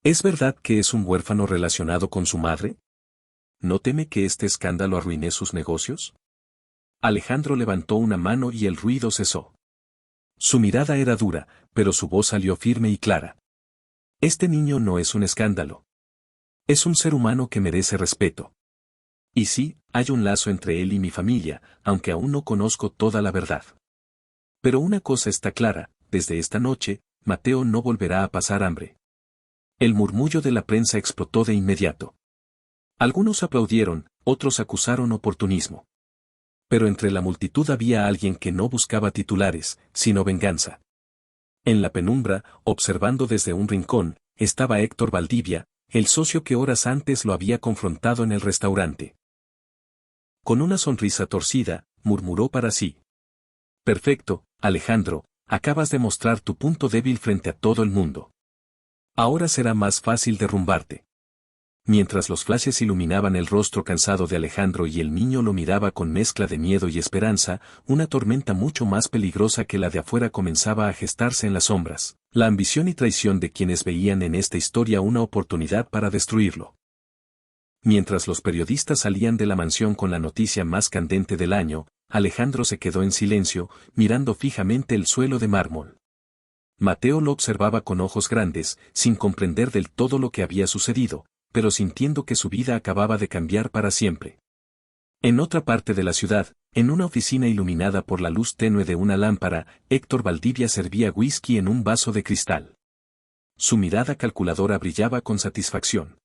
¿Es verdad que es un huérfano relacionado con su madre? ¿No teme que este escándalo arruine sus negocios? Alejandro levantó una mano y el ruido cesó. Su mirada era dura, pero su voz salió firme y clara. Este niño no es un escándalo. Es un ser humano que merece respeto. Y sí, hay un lazo entre él y mi familia, aunque aún no conozco toda la verdad. Pero una cosa está clara, desde esta noche, Mateo no volverá a pasar hambre. El murmullo de la prensa explotó de inmediato. Algunos aplaudieron, otros acusaron oportunismo. Pero entre la multitud había alguien que no buscaba titulares, sino venganza. En la penumbra, observando desde un rincón, estaba Héctor Valdivia, el socio que horas antes lo había confrontado en el restaurante. Con una sonrisa torcida, murmuró para sí. Perfecto, Alejandro, acabas de mostrar tu punto débil frente a todo el mundo. Ahora será más fácil derrumbarte. Mientras los flashes iluminaban el rostro cansado de Alejandro y el niño lo miraba con mezcla de miedo y esperanza, una tormenta mucho más peligrosa que la de afuera comenzaba a gestarse en las sombras, la ambición y traición de quienes veían en esta historia una oportunidad para destruirlo. Mientras los periodistas salían de la mansión con la noticia más candente del año, Alejandro se quedó en silencio, mirando fijamente el suelo de mármol. Mateo lo observaba con ojos grandes, sin comprender del todo lo que había sucedido, pero sintiendo que su vida acababa de cambiar para siempre. En otra parte de la ciudad, en una oficina iluminada por la luz tenue de una lámpara, Héctor Valdivia servía whisky en un vaso de cristal. Su mirada calculadora brillaba con satisfacción.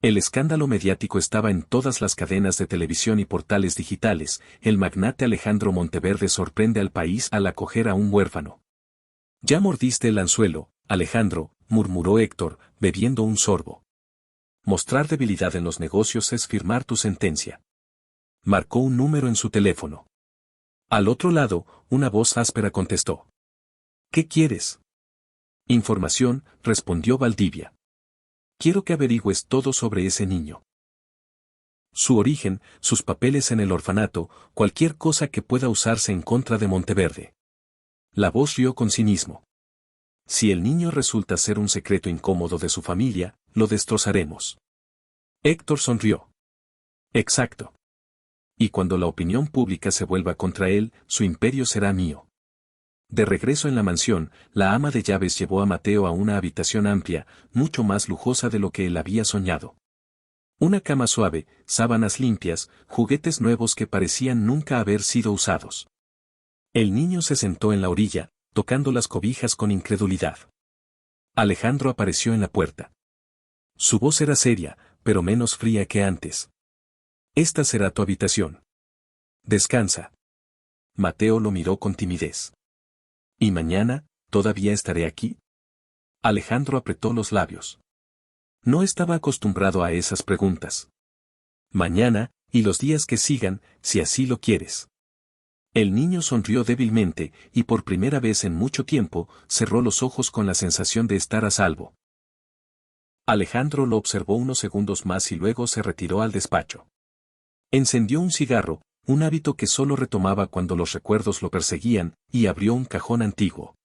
El escándalo mediático estaba en todas las cadenas de televisión y portales digitales. El magnate Alejandro Monteverde sorprende al país al acoger a un huérfano. Ya mordiste el anzuelo, Alejandro, murmuró Héctor, bebiendo un sorbo. Mostrar debilidad en los negocios es firmar tu sentencia. Marcó un número en su teléfono. Al otro lado, una voz áspera contestó. ¿Qué quieres? Información, respondió Valdivia. Quiero que averigües todo sobre ese niño. Su origen, sus papeles en el orfanato, cualquier cosa que pueda usarse en contra de Monteverde. La voz rió con cinismo. Si el niño resulta ser un secreto incómodo de su familia, lo destrozaremos. Héctor sonrió. Exacto. Y cuando la opinión pública se vuelva contra él, su imperio será mío. De regreso en la mansión, la ama de llaves llevó a Mateo a una habitación amplia, mucho más lujosa de lo que él había soñado. Una cama suave, sábanas limpias, juguetes nuevos que parecían nunca haber sido usados. El niño se sentó en la orilla, tocando las cobijas con incredulidad. Alejandro apareció en la puerta. Su voz era seria, pero menos fría que antes. Esta será tu habitación. Descansa. Mateo lo miró con timidez. ¿Y mañana, todavía estaré aquí? Alejandro apretó los labios. No estaba acostumbrado a esas preguntas. Mañana, y los días que sigan, si así lo quieres. El niño sonrió débilmente, y por primera vez en mucho tiempo, cerró los ojos con la sensación de estar a salvo. Alejandro lo observó unos segundos más y luego se retiró al despacho. Encendió un cigarro, un hábito que solo retomaba cuando los recuerdos lo perseguían, y abrió un cajón antiguo.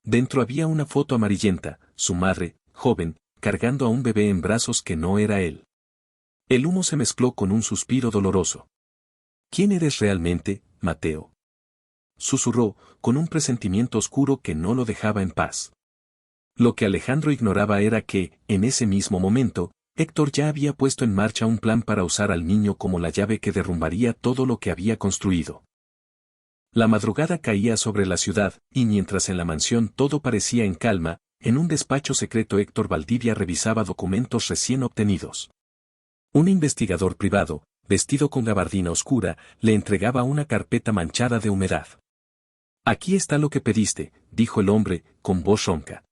Dentro había una foto amarillenta, su madre, joven, cargando a un bebé en brazos que no era él. El humo se mezcló con un suspiro doloroso. ¿Quién eres realmente, Mateo? Susurró, con un presentimiento oscuro que no lo dejaba en paz. Lo que Alejandro ignoraba era que, en ese mismo momento, Héctor ya había puesto en marcha un plan para usar al niño como la llave que derrumbaría todo lo que había construido. La madrugada caía sobre la ciudad, y mientras en la mansión todo parecía en calma, en un despacho secreto Héctor Valdivia revisaba documentos recién obtenidos. Un investigador privado, vestido con gabardina oscura, le entregaba una carpeta manchada de humedad. Aquí está lo que pediste, dijo el hombre, con voz ronca.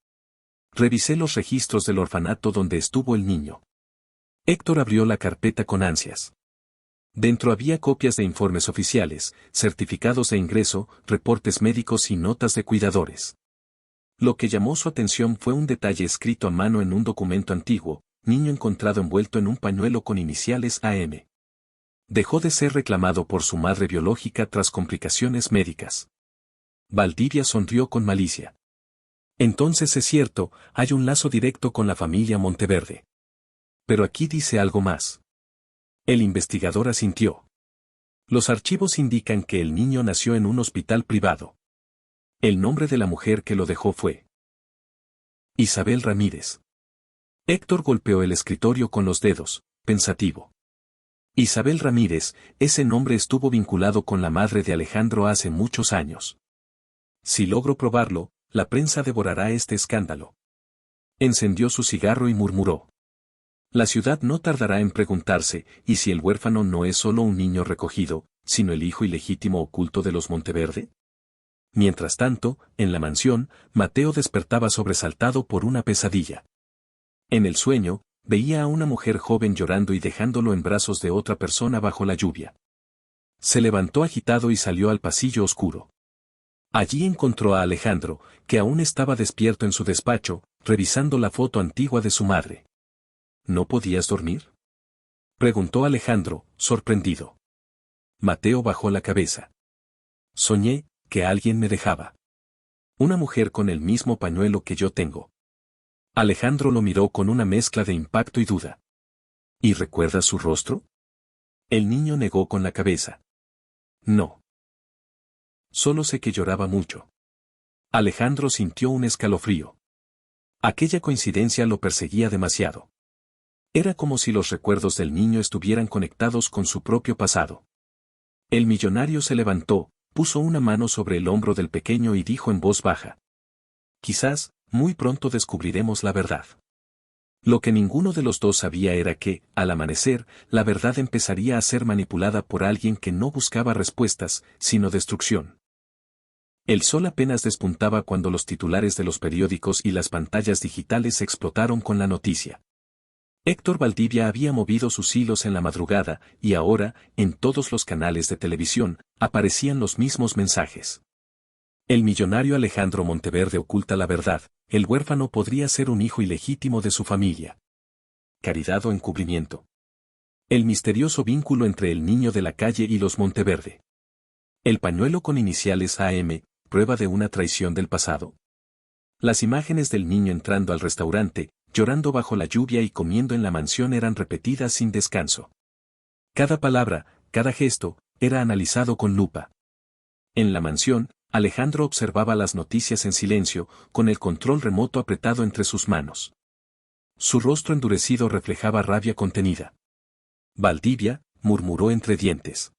Revisé los registros del orfanato donde estuvo el niño. Héctor abrió la carpeta con ansias. Dentro había copias de informes oficiales, certificados de ingreso, reportes médicos y notas de cuidadores. Lo que llamó su atención fue un detalle escrito a mano en un documento antiguo: niño encontrado envuelto en un pañuelo con iniciales AM. Dejó de ser reclamado por su madre biológica tras complicaciones médicas. Valdivia sonrió con malicia. Entonces es cierto, hay un lazo directo con la familia Monteverde. Pero aquí dice algo más. El investigador asintió. Los archivos indican que el niño nació en un hospital privado. El nombre de la mujer que lo dejó fue Isabel Ramírez. Héctor golpeó el escritorio con los dedos, pensativo. Isabel Ramírez, ese nombre estuvo vinculado con la madre de Alejandro hace muchos años. Si logro probarlo, la prensa devorará este escándalo. Encendió su cigarro y murmuró. La ciudad no tardará en preguntarse, ¿y si el huérfano no es solo un niño recogido, sino el hijo ilegítimo oculto de los Monteverde? Mientras tanto, en la mansión, Mateo despertaba sobresaltado por una pesadilla. En el sueño, veía a una mujer joven llorando y dejándolo en brazos de otra persona bajo la lluvia. Se levantó agitado y salió al pasillo oscuro. Allí encontró a Alejandro, que aún estaba despierto en su despacho, revisando la foto antigua de su madre. ¿No podías dormir?, preguntó Alejandro, sorprendido. Mateo bajó la cabeza. Soñé que alguien me dejaba. Una mujer con el mismo pañuelo que yo tengo. Alejandro lo miró con una mezcla de impacto y duda. ¿Y recuerdas su rostro? El niño negó con la cabeza. No. Solo sé que lloraba mucho. Alejandro sintió un escalofrío. Aquella coincidencia lo perseguía demasiado. Era como si los recuerdos del niño estuvieran conectados con su propio pasado. El millonario se levantó, puso una mano sobre el hombro del pequeño y dijo en voz baja. Quizás, muy pronto descubriremos la verdad. Lo que ninguno de los dos sabía era que, al amanecer, la verdad empezaría a ser manipulada por alguien que no buscaba respuestas, sino destrucción. El sol apenas despuntaba cuando los titulares de los periódicos y las pantallas digitales explotaron con la noticia. Héctor Valdivia había movido sus hilos en la madrugada, y ahora, en todos los canales de televisión, aparecían los mismos mensajes. El millonario Alejandro Monteverde oculta la verdad, el huérfano podría ser un hijo ilegítimo de su familia. Caridad o encubrimiento. El misterioso vínculo entre el niño de la calle y los Monteverde. El pañuelo con iniciales AM, prueba de una traición del pasado. Las imágenes del niño entrando al restaurante, llorando bajo la lluvia y comiendo en la mansión eran repetidas sin descanso. Cada palabra, cada gesto, era analizado con lupa. En la mansión, Alejandro observaba las noticias en silencio, con el control remoto apretado entre sus manos. Su rostro endurecido reflejaba rabia contenida. Valdivia, murmuró entre dientes.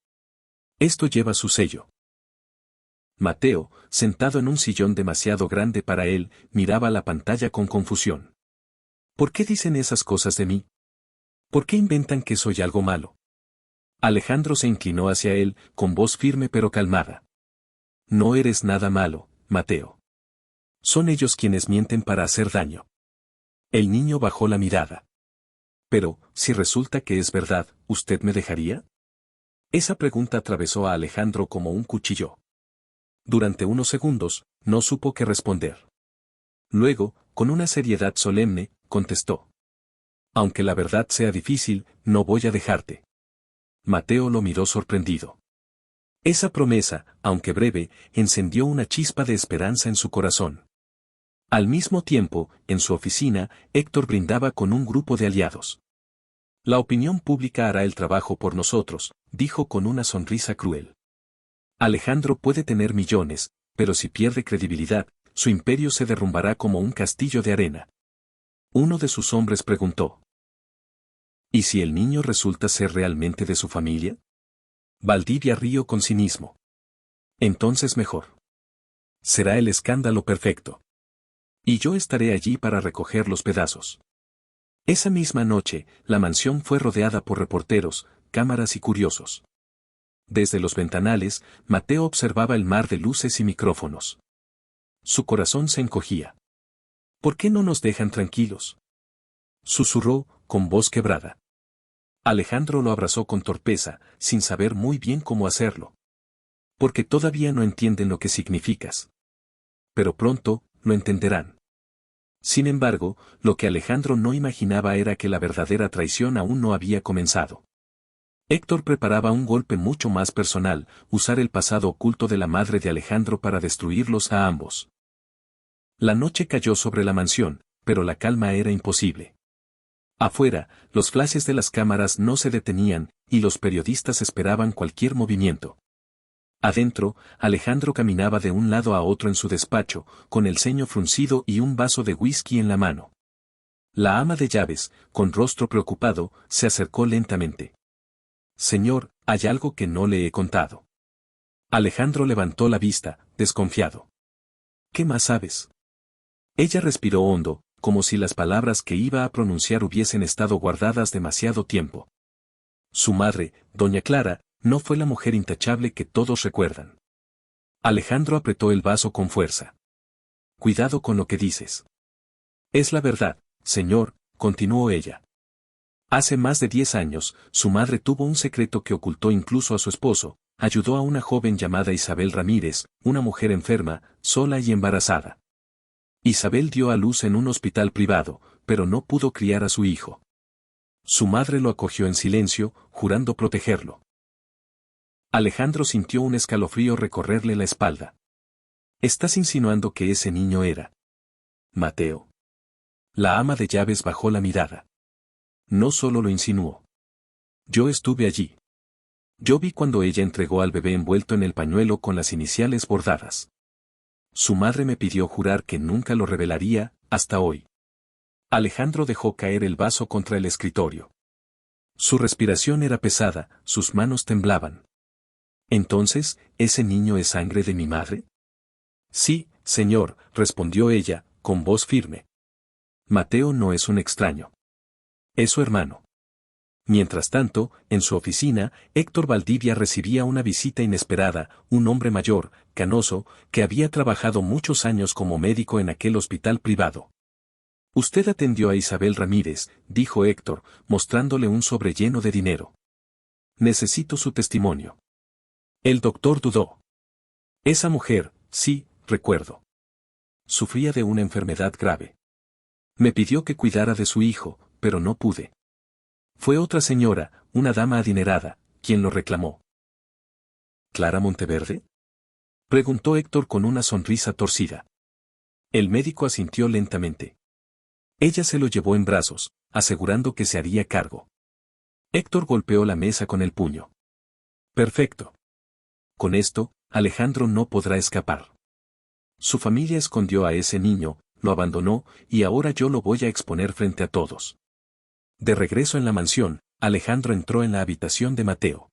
Esto lleva su sello. Mateo, sentado en un sillón demasiado grande para él, miraba la pantalla con confusión. ¿Por qué dicen esas cosas de mí? ¿Por qué inventan que soy algo malo? Alejandro se inclinó hacia él, con voz firme pero calmada. No eres nada malo, Mateo. Son ellos quienes mienten para hacer daño. El niño bajó la mirada. Pero, si resulta que es verdad, ¿usted me dejaría? Esa pregunta atravesó a Alejandro como un cuchillo. Durante unos segundos, no supo qué responder. Luego, con una seriedad solemne, contestó. Aunque la verdad sea difícil, no voy a dejarte. Mateo lo miró sorprendido. Esa promesa, aunque breve, encendió una chispa de esperanza en su corazón. Al mismo tiempo, en su oficina, Héctor brindaba con un grupo de aliados. La opinión pública hará el trabajo por nosotros, dijo con una sonrisa cruel. Alejandro puede tener millones, pero si pierde credibilidad, su imperio se derrumbará como un castillo de arena. Uno de sus hombres preguntó. ¿Y si el niño resulta ser realmente de su familia? Valdivia rió con cinismo. Entonces mejor. Será el escándalo perfecto. Y yo estaré allí para recoger los pedazos. Esa misma noche, la mansión fue rodeada por reporteros, cámaras y curiosos. Desde los ventanales, Mateo observaba el mar de luces y micrófonos. Su corazón se encogía. ¿Por qué no nos dejan tranquilos? Susurró, con voz quebrada. Alejandro lo abrazó con torpeza, sin saber muy bien cómo hacerlo. Porque todavía no entienden lo que significas. Pero pronto, lo entenderán. Sin embargo, lo que Alejandro no imaginaba era que la verdadera traición aún no había comenzado. Héctor preparaba un golpe mucho más personal, usar el pasado oculto de la madre de Alejandro para destruirlos a ambos. La noche cayó sobre la mansión, pero la calma era imposible. Afuera, los flashes de las cámaras no se detenían, y los periodistas esperaban cualquier movimiento. Adentro, Alejandro caminaba de un lado a otro en su despacho, con el ceño fruncido y un vaso de whisky en la mano. La ama de llaves, con rostro preocupado, se acercó lentamente. Señor, hay algo que no le he contado. Alejandro levantó la vista, desconfiado. ¿Qué más sabes? Ella respiró hondo, como si las palabras que iba a pronunciar hubiesen estado guardadas demasiado tiempo. Su madre, doña Clara, no fue la mujer intachable que todos recuerdan. Alejandro apretó el vaso con fuerza. Cuidado con lo que dices. Es la verdad, señor, continuó ella. Hace más de 10 años, su madre tuvo un secreto que ocultó incluso a su esposo, ayudó a una joven llamada Isabel Ramírez, una mujer enferma, sola y embarazada. Isabel dio a luz en un hospital privado, pero no pudo criar a su hijo. Su madre lo acogió en silencio, jurando protegerlo. Alejandro sintió un escalofrío recorrerle la espalda. ¿Estás insinuando que ese niño era Mateo? La ama de llaves bajó la mirada. No solo lo insinuó. Yo estuve allí. Yo vi cuando ella entregó al bebé envuelto en el pañuelo con las iniciales bordadas. Su madre me pidió jurar que nunca lo revelaría, hasta hoy. Alejandro dejó caer el vaso contra el escritorio. Su respiración era pesada, sus manos temblaban. Entonces, ¿ese niño es sangre de mi madre? Sí, señor, respondió ella, con voz firme. Mateo no es un extraño. Es su hermano. Mientras tanto, en su oficina, Héctor Valdivia recibía una visita inesperada, un hombre mayor, canoso, que había trabajado muchos años como médico en aquel hospital privado. Usted atendió a Isabel Ramírez, dijo Héctor, mostrándole un sobre lleno de dinero. Necesito su testimonio. El doctor dudó. Esa mujer, sí, recuerdo. Sufría de una enfermedad grave. Me pidió que cuidara de su hijo, pero no pude. Fue otra señora, una dama adinerada, quien lo reclamó. ¿Clara Monteverde? Preguntó Héctor con una sonrisa torcida. El médico asintió lentamente. Ella se lo llevó en brazos, asegurando que se haría cargo. Héctor golpeó la mesa con el puño. Perfecto. Con esto, Alejandro no podrá escapar. Su familia escondió a ese niño, lo abandonó, y ahora yo lo voy a exponer frente a todos. De regreso en la mansión, Alejandro entró en la habitación de Mateo.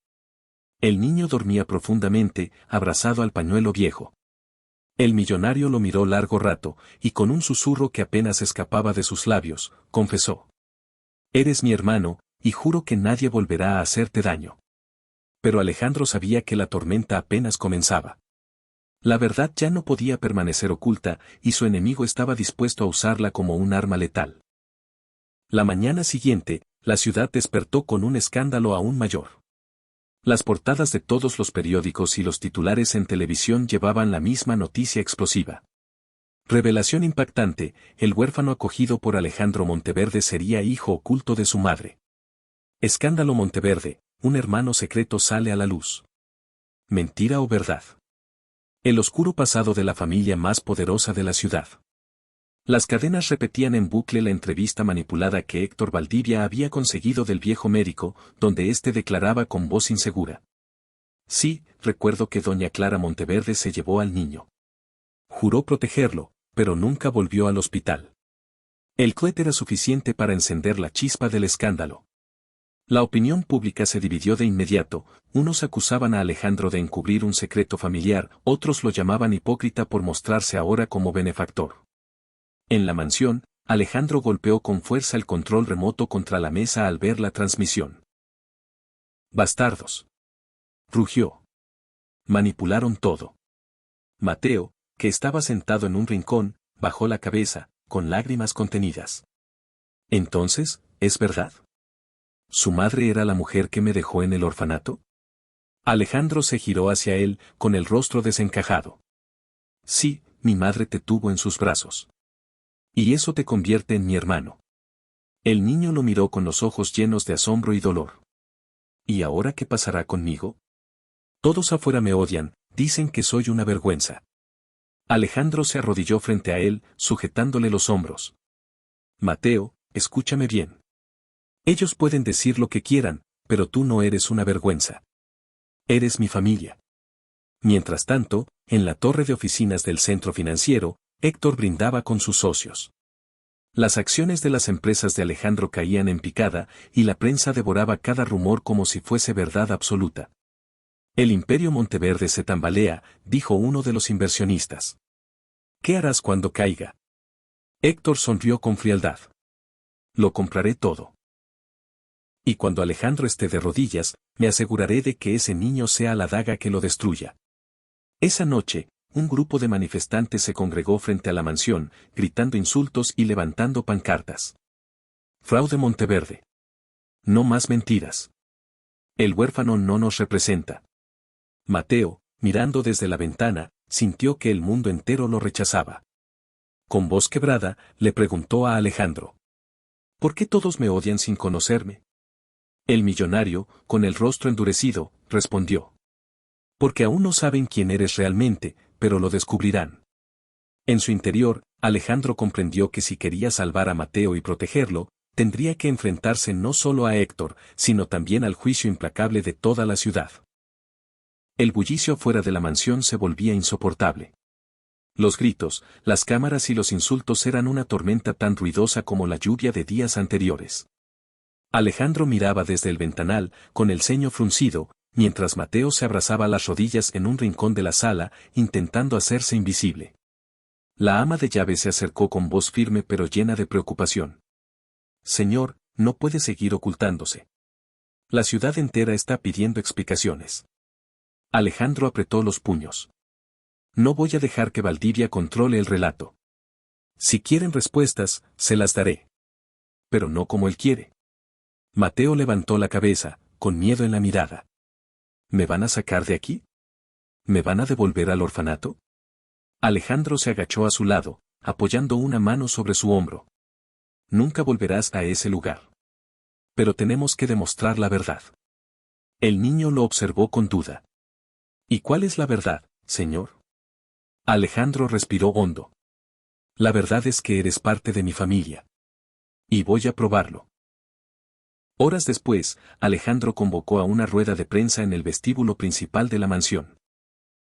El niño dormía profundamente, abrazado al pañuelo viejo. El millonario lo miró largo rato, y con un susurro que apenas escapaba de sus labios, confesó. Eres mi hermano, y juro que nadie volverá a hacerte daño. Pero Alejandro sabía que la tormenta apenas comenzaba. La verdad ya no podía permanecer oculta, y su enemigo estaba dispuesto a usarla como un arma letal. La mañana siguiente, la ciudad despertó con un escándalo aún mayor. Las portadas de todos los periódicos y los titulares en televisión llevaban la misma noticia explosiva. Revelación impactante: el huérfano acogido por Alejandro Monteverde sería hijo oculto de su madre. Escándalo Monteverde: un hermano secreto sale a la luz. ¿Mentira o verdad? El oscuro pasado de la familia más poderosa de la ciudad. Las cadenas repetían en bucle la entrevista manipulada que Héctor Valdivia había conseguido del viejo médico, donde éste declaraba con voz insegura: sí, recuerdo que doña Clara Monteverde se llevó al niño. Juró protegerlo, pero nunca volvió al hospital. El cohete era suficiente para encender la chispa del escándalo. La opinión pública se dividió de inmediato: unos acusaban a Alejandro de encubrir un secreto familiar, otros lo llamaban hipócrita por mostrarse ahora como benefactor. En la mansión, Alejandro golpeó con fuerza el control remoto contra la mesa al ver la transmisión. «Bastardos», rugió. Manipularon todo. Mateo, que estaba sentado en un rincón, bajó la cabeza, con lágrimas contenidas. «Entonces, ¿es verdad? ¿Su madre era la mujer que me dejó en el orfanato?» Alejandro se giró hacia él, con el rostro desencajado. «Sí, mi madre te tuvo en sus brazos. Y eso te convierte en mi hermano». El niño lo miró con los ojos llenos de asombro y dolor. «¿Y ahora qué pasará conmigo? Todos afuera me odian, dicen que soy una vergüenza». Alejandro se arrodilló frente a él, sujetándole los hombros. «Mateo, escúchame bien. Ellos pueden decir lo que quieran, pero tú no eres una vergüenza. Eres mi familia». Mientras tanto, en la torre de oficinas del centro financiero, Héctor brindaba con sus socios. Las acciones de las empresas de Alejandro caían en picada, y la prensa devoraba cada rumor como si fuese verdad absoluta. «El imperio Monteverde se tambalea», dijo uno de los inversionistas. «¿Qué harás cuando caiga?» Héctor sonrió con frialdad. «Lo compraré todo. Y cuando Alejandro esté de rodillas, me aseguraré de que ese niño sea la daga que lo destruya». Esa noche, un grupo de manifestantes se congregó frente a la mansión, gritando insultos y levantando pancartas. «Fraude Monteverde. No más mentiras. El huérfano no nos representa». Mateo, mirando desde la ventana, sintió que el mundo entero lo rechazaba. Con voz quebrada, le preguntó a Alejandro: «¿Por qué todos me odian sin conocerme?» El millonario, con el rostro endurecido, respondió: «Porque aún no saben quién eres realmente, pero lo descubrirán». En su interior, Alejandro comprendió que si quería salvar a Mateo y protegerlo, tendría que enfrentarse no solo a Héctor, sino también al juicio implacable de toda la ciudad. El bullicio fuera de la mansión se volvía insoportable. Los gritos, las cámaras y los insultos eran una tormenta tan ruidosa como la lluvia de días anteriores. Alejandro miraba desde el ventanal, con el ceño fruncido, mientras Mateo se abrazaba las rodillas en un rincón de la sala, intentando hacerse invisible. La ama de llaves se acercó con voz firme pero llena de preocupación. «Señor, no puede seguir ocultándose. La ciudad entera está pidiendo explicaciones». Alejandro apretó los puños. «No voy a dejar que Valdivia controle el relato. Si quieren respuestas, se las daré. Pero no como él quiere». Mateo levantó la cabeza, con miedo en la mirada. «¿Me van a sacar de aquí? ¿Me van a devolver al orfanato?» Alejandro se agachó a su lado, apoyando una mano sobre su hombro. «Nunca volverás a ese lugar. Pero tenemos que demostrar la verdad». El niño lo observó con duda. «¿Y cuál es la verdad, señor?» Alejandro respiró hondo. «La verdad es que eres parte de mi familia. Y voy a probarlo». Horas después, Alejandro convocó a una rueda de prensa en el vestíbulo principal de la mansión.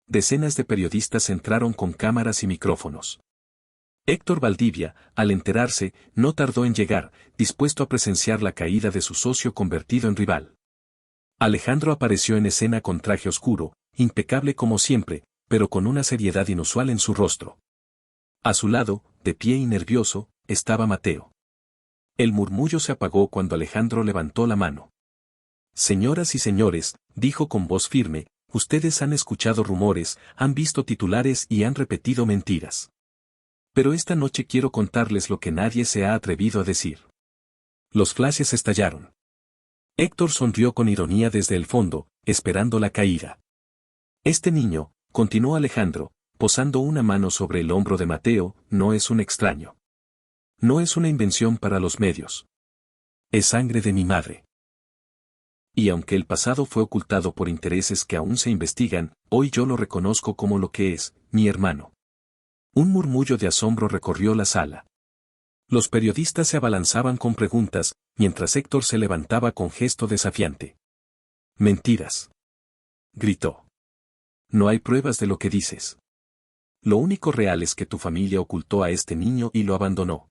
Decenas de periodistas entraron con cámaras y micrófonos. Héctor Valdivia, al enterarse, no tardó en llegar, dispuesto a presenciar la caída de su socio convertido en rival. Alejandro apareció en escena con traje oscuro, impecable como siempre, pero con una seriedad inusual en su rostro. A su lado, de pie y nervioso, estaba Mateo. El murmullo se apagó cuando Alejandro levantó la mano. «Señoras y señores», dijo con voz firme, Ustedes han escuchado rumores, han visto titulares y han repetido mentiras. Pero esta noche quiero contarles lo que nadie se ha atrevido a decir. Los flashes estallaron. Héctor sonrió con ironía desde el fondo, esperando la caída. Este niño, continuó Alejandro, posando una mano sobre el hombro de Mateo, no es un extraño. No es una invención para los medios. Es sangre de mi madre. Y aunque el pasado fue ocultado por intereses que aún se investigan, hoy yo lo reconozco como lo que es, mi hermano. Un murmullo de asombro recorrió la sala. Los periodistas se abalanzaban con preguntas, mientras Héctor se levantaba con gesto desafiante. Mentiras. Gritó. No hay pruebas de lo que dices. Lo único real es que tu familia ocultó a este niño y lo abandonó.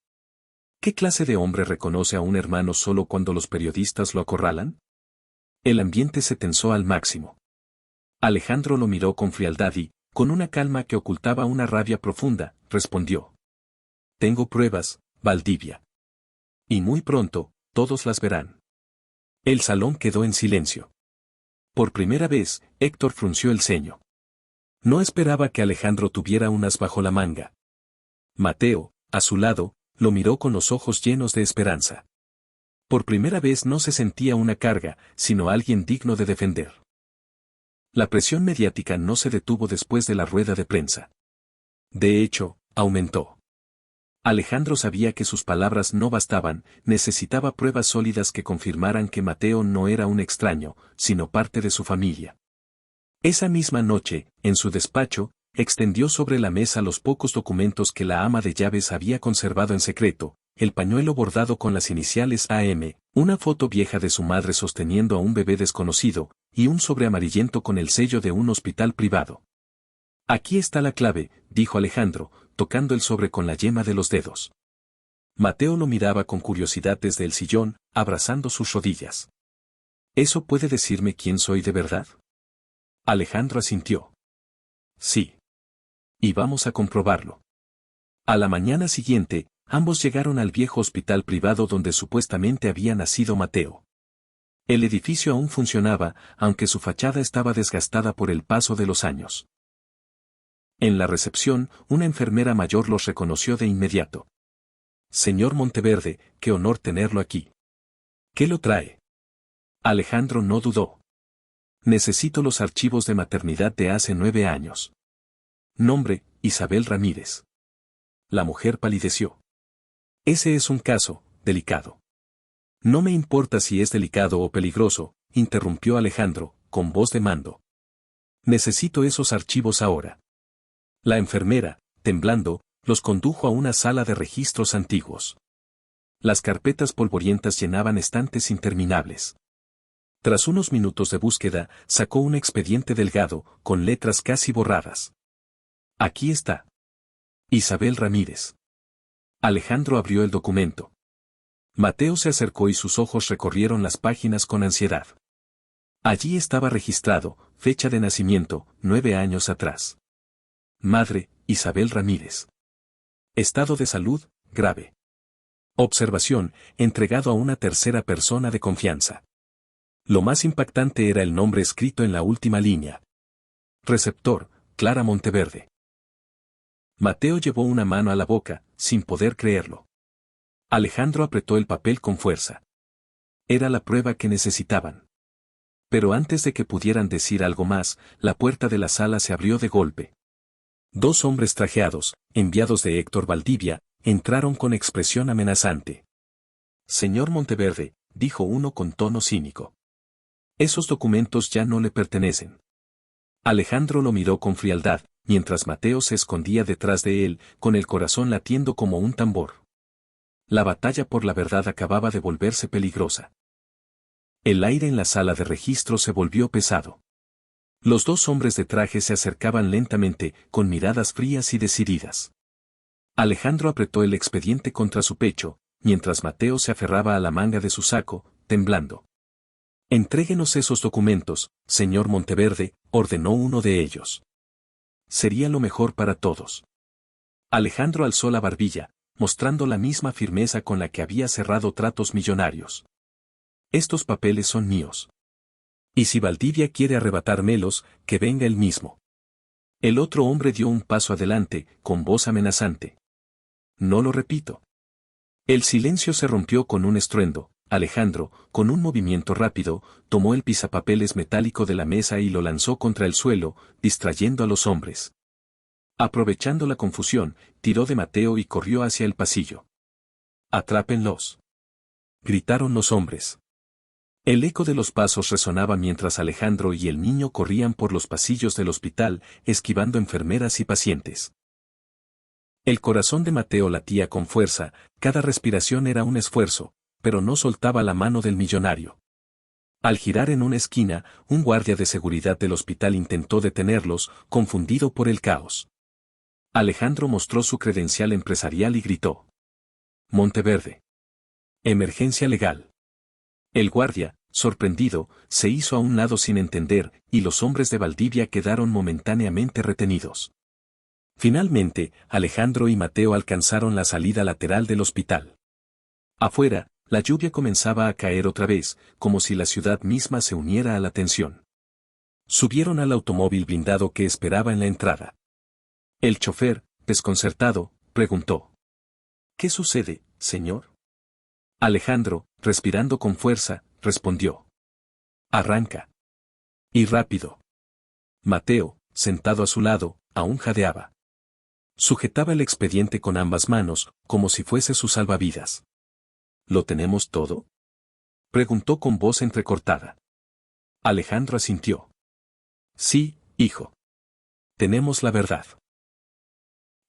¿Qué clase de hombre reconoce a un hermano solo cuando los periodistas lo acorralan? El ambiente se tensó al máximo. Alejandro lo miró con frialdad y, con una calma que ocultaba una rabia profunda, respondió. Tengo pruebas, Valdivia. Y muy pronto, todos las verán. El salón quedó en silencio. Por primera vez, Héctor frunció el ceño. No esperaba que Alejandro tuviera un as bajo la manga. Mateo, a su lado, lo miró con los ojos llenos de esperanza. Por primera vez no se sentía una carga, sino alguien digno de defender. La presión mediática no se detuvo después de la rueda de prensa. De hecho, aumentó. Alejandro sabía que sus palabras no bastaban, necesitaba pruebas sólidas que confirmaran que Mateo no era un extraño, sino parte de su familia. Esa misma noche, en su despacho, extendió sobre la mesa los pocos documentos que la ama de llaves había conservado en secreto, el pañuelo bordado con las iniciales AM, una foto vieja de su madre sosteniendo a un bebé desconocido, y un sobre amarillento con el sello de un hospital privado. Aquí está la clave, dijo Alejandro, tocando el sobre con la yema de los dedos. Mateo lo miraba con curiosidad desde el sillón, abrazando sus rodillas. ¿Eso puede decirme quién soy de verdad? Alejandro asintió. Sí. Y vamos a comprobarlo. A la mañana siguiente, ambos llegaron al viejo hospital privado donde supuestamente había nacido Mateo. El edificio aún funcionaba, aunque su fachada estaba desgastada por el paso de los años. En la recepción, una enfermera mayor los reconoció de inmediato. Señor Monteverde, qué honor tenerlo aquí. ¿Qué lo trae? Alejandro no dudó. Necesito los archivos de maternidad de hace 9 años. Nombre, Isabel Ramírez. La mujer palideció. Ese es un caso, delicado. No me importa si es delicado o peligroso, interrumpió Alejandro, con voz de mando. Necesito esos archivos ahora. La enfermera, temblando, los condujo a una sala de registros antiguos. Las carpetas polvorientas llenaban estantes interminables. Tras unos minutos de búsqueda, sacó un expediente delgado, con letras casi borradas. Aquí está. Isabel Ramírez. Alejandro abrió el documento. Mateo se acercó y sus ojos recorrieron las páginas con ansiedad. Allí estaba registrado, fecha de nacimiento, 9 años atrás. Madre, Isabel Ramírez. Estado de salud, grave. Observación, entregado a una tercera persona de confianza. Lo más impactante era el nombre escrito en la última línea. Receptor, Clara Monteverde. Mateo llevó una mano a la boca, sin poder creerlo. Alejandro apretó el papel con fuerza. Era la prueba que necesitaban. Pero antes de que pudieran decir algo más, la puerta de la sala se abrió de golpe. 2 hombres trajeados, enviados de Héctor Valdivia, entraron con expresión amenazante. Señor Monteverde, dijo uno con tono cínico. Esos documentos ya no le pertenecen. Alejandro lo miró con frialdad, mientras Mateo se escondía detrás de él, con el corazón latiendo como un tambor. La batalla por la verdad acababa de volverse peligrosa. El aire en la sala de registro se volvió pesado. Los 2 hombres de traje se acercaban lentamente, con miradas frías y decididas. Alejandro apretó el expediente contra su pecho, mientras Mateo se aferraba a la manga de su saco, temblando. Entréguenos esos documentos, señor Monteverde, ordenó uno de ellos. Sería lo mejor para todos. Alejandro alzó la barbilla, mostrando la misma firmeza con la que había cerrado tratos millonarios. Estos papeles son míos. Y si Valdivia quiere arrebatármelos, que venga él mismo. El otro hombre dio un paso adelante, con voz amenazante. No lo repito. El silencio se rompió con un estruendo. Alejandro, con un movimiento rápido, tomó el pisapapeles metálico de la mesa y lo lanzó contra el suelo, distrayendo a los hombres. Aprovechando la confusión, tiró de Mateo y corrió hacia el pasillo. ¡Atrápenlos!, gritaron los hombres. El eco de los pasos resonaba mientras Alejandro y el niño corrían por los pasillos del hospital, esquivando enfermeras y pacientes. El corazón de Mateo latía con fuerza, cada respiración era un esfuerzo, pero no soltaba la mano del millonario. Al girar en una esquina, un guardia de seguridad del hospital intentó detenerlos, confundido por el caos. Alejandro mostró su credencial empresarial y gritó: Monteverde. Emergencia legal. El guardia, sorprendido, se hizo a un lado sin entender, y los hombres de Valdivia quedaron momentáneamente retenidos. Finalmente, Alejandro y Mateo alcanzaron la salida lateral del hospital. Afuera, la lluvia comenzaba a caer otra vez, como si la ciudad misma se uniera a la tensión. Subieron al automóvil blindado que esperaba en la entrada. El chofer, desconcertado, preguntó: ¿Qué sucede, señor? Alejandro, respirando con fuerza, respondió: Arranca. Y rápido. Mateo, sentado a su lado, aún jadeaba. Sujetaba el expediente con ambas manos, como si fuese su salvavidas. ¿Lo tenemos todo?, preguntó con voz entrecortada. Alejandro asintió. Sí, hijo. Tenemos la verdad.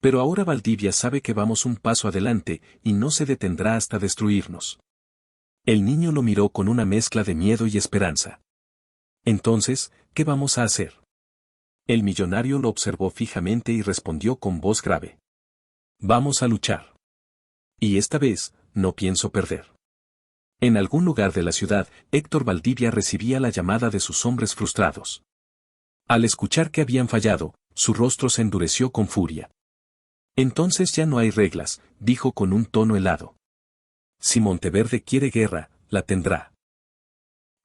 Pero ahora Valdivia sabe que vamos un paso adelante, y no se detendrá hasta destruirnos. El niño lo miró con una mezcla de miedo y esperanza. Entonces, ¿qué vamos a hacer? El millonario lo observó fijamente y respondió con voz grave: Vamos a luchar. Y esta vez, no pienso perder. En algún lugar de la ciudad, Héctor Valdivia recibía la llamada de sus hombres frustrados. Al escuchar que habían fallado, su rostro se endureció con furia. Entonces ya no hay reglas, dijo con un tono helado. Si Monteverde quiere guerra, la tendrá.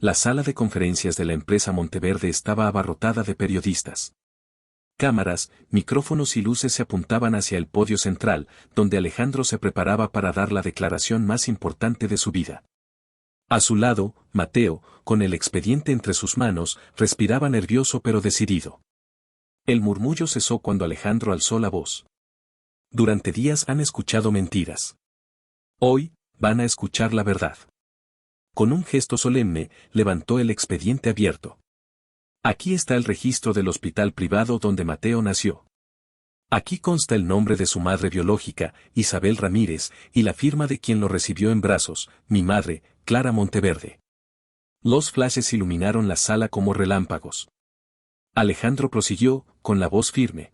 La sala de conferencias de la empresa Monteverde estaba abarrotada de periodistas. Cámaras, micrófonos y luces se apuntaban hacia el podio central, donde Alejandro se preparaba para dar la declaración más importante de su vida. A su lado, Mateo, con el expediente entre sus manos, respiraba nervioso pero decidido. El murmullo cesó cuando Alejandro alzó la voz. Durante días han escuchado mentiras. Hoy, van a escuchar la verdad. Con un gesto solemne, levantó el expediente abierto. Aquí está el registro del hospital privado donde Mateo nació. Aquí consta el nombre de su madre biológica, Isabel Ramírez, y la firma de quien lo recibió en brazos, mi madre, Clara Monteverde. Los flashes iluminaron la sala como relámpagos. Alejandro prosiguió, con la voz firme.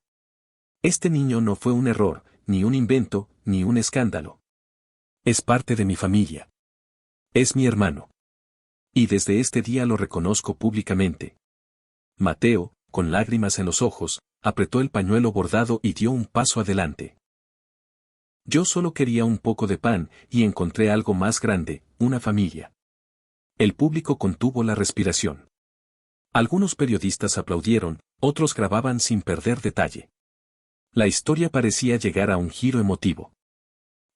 Este niño no fue un error, ni un invento, ni un escándalo. Es parte de mi familia. Es mi hermano. Y desde este día lo reconozco públicamente. Mateo, con lágrimas en los ojos, apretó el pañuelo bordado y dio un paso adelante. Yo solo quería un poco de pan, y encontré algo más grande, una familia. El público contuvo la respiración. Algunos periodistas aplaudieron, otros grababan sin perder detalle. La historia parecía llegar a un giro emotivo.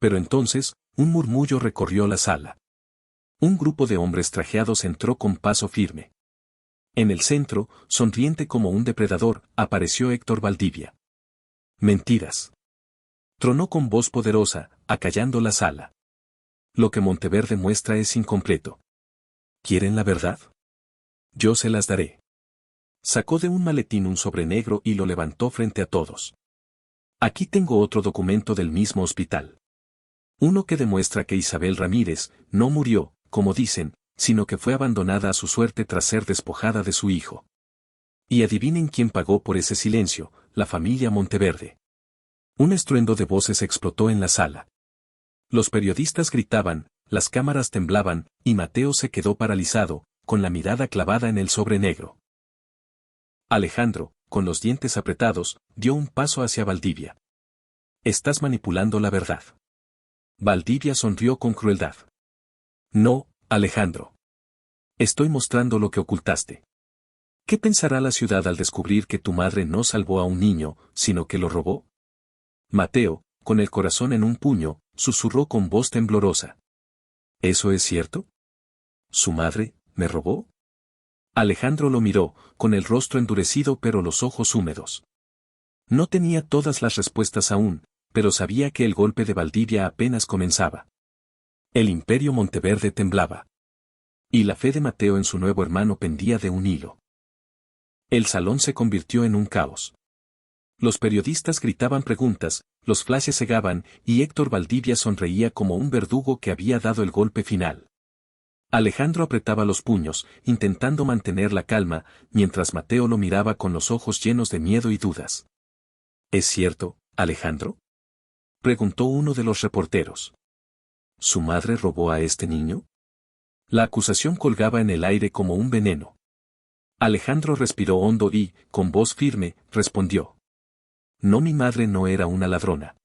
Pero entonces, un murmullo recorrió la sala. Un grupo de hombres trajeados entró con paso firme. En el centro, sonriente como un depredador, apareció Héctor Valdivia. Mentiras. Tronó con voz poderosa, acallando la sala. Lo que Monteverde muestra es incompleto. ¿Quieren la verdad? Yo se las daré. Sacó de un maletín un sobre negro y lo levantó frente a todos. Aquí tengo otro documento del mismo hospital. Uno que demuestra que Isabel Ramírez no murió, como dicen, sino que fue abandonada a su suerte tras ser despojada de su hijo. Y adivinen quién pagó por ese silencio, la familia Monteverde. Un estruendo de voces explotó en la sala. Los periodistas gritaban, las cámaras temblaban, y Mateo se quedó paralizado, con la mirada clavada en el sobre negro. Alejandro, con los dientes apretados, dio un paso hacia Valdivia. Estás manipulando la verdad. Valdivia sonrió con crueldad. No, Alejandro. Estoy mostrando lo que ocultaste. ¿Qué pensará la ciudad al descubrir que tu madre no salvó a un niño, sino que lo robó? Mateo, con el corazón en un puño, susurró con voz temblorosa. ¿Eso es cierto? ¿Su madre, me robó? Alejandro lo miró, con el rostro endurecido pero los ojos húmedos. No tenía todas las respuestas aún, pero sabía que el golpe de Valdivia apenas comenzaba. El imperio Monteverde temblaba. Y la fe de Mateo en su nuevo hermano pendía de un hilo. El salón se convirtió en un caos. Los periodistas gritaban preguntas, los flashes cegaban, y Héctor Valdivia sonreía como un verdugo que había dado el golpe final. Alejandro apretaba los puños, intentando mantener la calma, mientras Mateo lo miraba con los ojos llenos de miedo y dudas. ¿Es cierto, Alejandro?, preguntó uno de los reporteros. ¿Su madre robó a este niño? La acusación colgaba en el aire como un veneno. Alejandro respiró hondo y, con voz firme, respondió. No, mi madre no era una ladrona.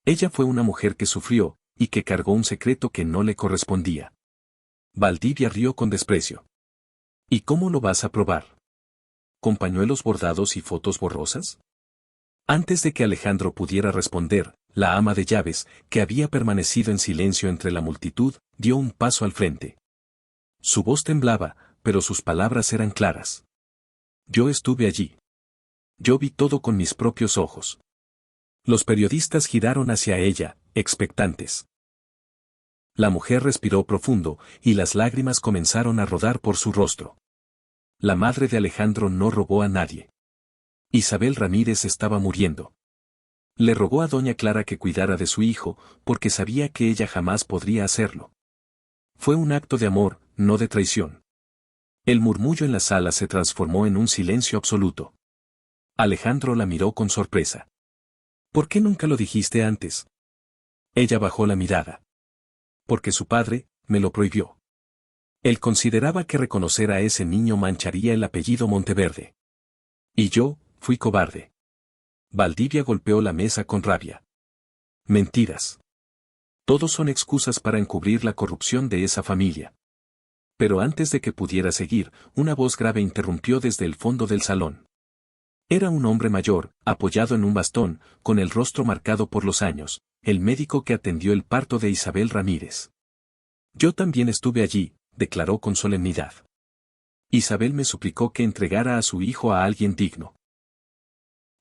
Ella fue una mujer que sufrió, y que cargó un secreto que no le correspondía. Valdivia rió con desprecio. ¿Y cómo lo vas a probar? ¿Con pañuelos bordados y fotos borrosas? Antes de que Alejandro pudiera responder, la ama de llaves, que había permanecido en silencio entre la multitud, dio un paso al frente. Su voz temblaba, pero sus palabras eran claras. Yo estuve allí. Yo vi todo con mis propios ojos. Los periodistas giraron hacia ella, expectantes. La mujer respiró profundo, y las lágrimas comenzaron a rodar por su rostro. La madre de Alejandro no robó a nadie. Isabel Ramírez estaba muriendo. Le rogó a doña Clara que cuidara de su hijo, porque sabía que ella jamás podría hacerlo. Fue un acto de amor, no de traición. El murmullo en la sala se transformó en un silencio absoluto. Alejandro la miró con sorpresa. ¿Por qué nunca lo dijiste antes? Ella bajó la mirada. Porque su padre, me lo prohibió. Él consideraba que reconocer a ese niño mancharía el apellido Monteverde. Y yo, fui cobarde. Valdivia golpeó la mesa con rabia. Mentiras. Todos son excusas para encubrir la corrupción de esa familia. Pero antes de que pudiera seguir, una voz grave interrumpió desde el fondo del salón. Era un hombre mayor, apoyado en un bastón, con el rostro marcado por los años, el médico que atendió el parto de Isabel Ramírez. Yo también estuve allí, declaró con solemnidad. Isabel me suplicó que entregara a su hijo a alguien digno.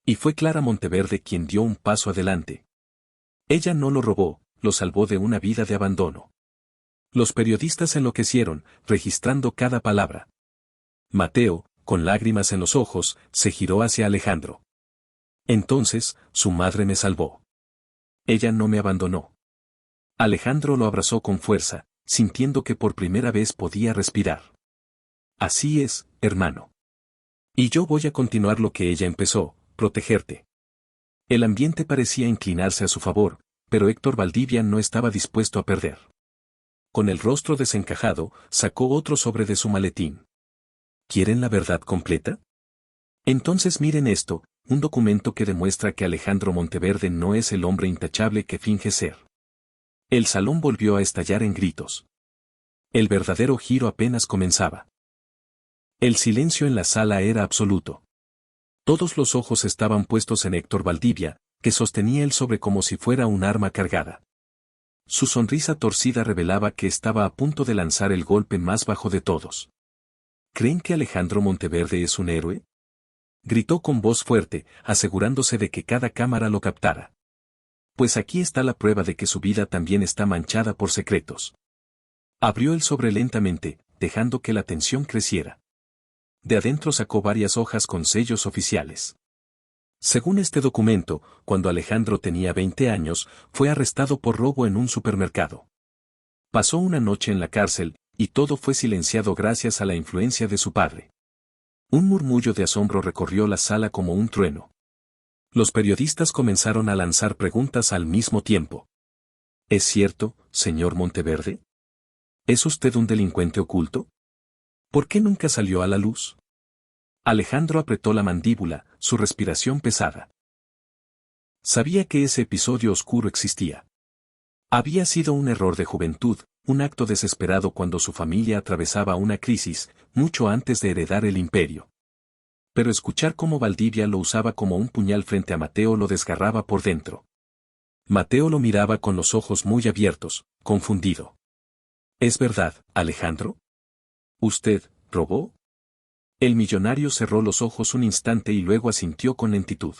Y fue Clara Monteverde quien dio un paso adelante. Ella no lo robó, lo salvó de una vida de abandono. Los periodistas enloquecieron, registrando cada palabra. Mateo, con lágrimas en los ojos, se giró hacia Alejandro. Entonces, su madre me salvó. Ella no me abandonó. Alejandro lo abrazó con fuerza, sintiendo que por primera vez podía respirar. Así es, hermano. Y yo voy a continuar lo que ella empezó, protegerte. El ambiente parecía inclinarse a su favor, pero Héctor Valdivia no estaba dispuesto a perder. Con el rostro desencajado, sacó otro sobre de su maletín. ¿Quieren la verdad completa? Entonces miren esto, un documento que demuestra que Alejandro Monteverde no es el hombre intachable que finge ser. El salón volvió a estallar en gritos. El verdadero giro apenas comenzaba. El silencio en la sala era absoluto. Todos los ojos estaban puestos en Héctor Valdivia, que sostenía el sobre como si fuera un arma cargada. Su sonrisa torcida revelaba que estaba a punto de lanzar el golpe más bajo de todos. ¿Creen que Alejandro Monteverde es un héroe?, gritó con voz fuerte, asegurándose de que cada cámara lo captara. Pues aquí está la prueba de que su vida también está manchada por secretos. Abrió el sobre lentamente, dejando que la tensión creciera. De adentro sacó varias hojas con sellos oficiales. Según este documento, cuando Alejandro tenía 20 años, fue arrestado por robo en un supermercado. Pasó una noche en la cárcel, y todo fue silenciado gracias a la influencia de su padre. Un murmullo de asombro recorrió la sala como un trueno. Los periodistas comenzaron a lanzar preguntas al mismo tiempo. ¿Es cierto, señor Monteverde? ¿Es usted un delincuente oculto? ¿Por qué nunca salió a la luz? Alejandro apretó la mandíbula, su respiración pesada. Sabía que ese episodio oscuro existía. Había sido un error de juventud, un acto desesperado cuando su familia atravesaba una crisis, mucho antes de heredar el imperio. Pero escuchar cómo Valdivia lo usaba como un puñal frente a Mateo lo desgarraba por dentro. Mateo lo miraba con los ojos muy abiertos, confundido. ¿Es verdad, Alejandro? ¿Usted robó? El millonario cerró los ojos un instante y luego asintió con lentitud.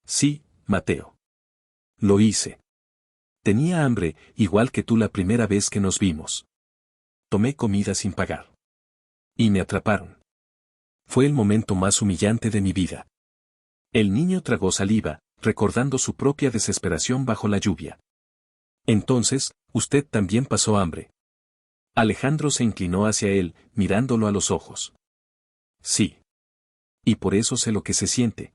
Sí, Mateo. Lo hice. Tenía hambre, igual que tú la primera vez que nos vimos. Tomé comida sin pagar. Y me atraparon. Fue el momento más humillante de mi vida. El niño tragó saliva, recordando su propia desesperación bajo la lluvia. Entonces, usted también pasó hambre. Alejandro se inclinó hacia él, mirándolo a los ojos. Sí. Y por eso sé lo que se siente.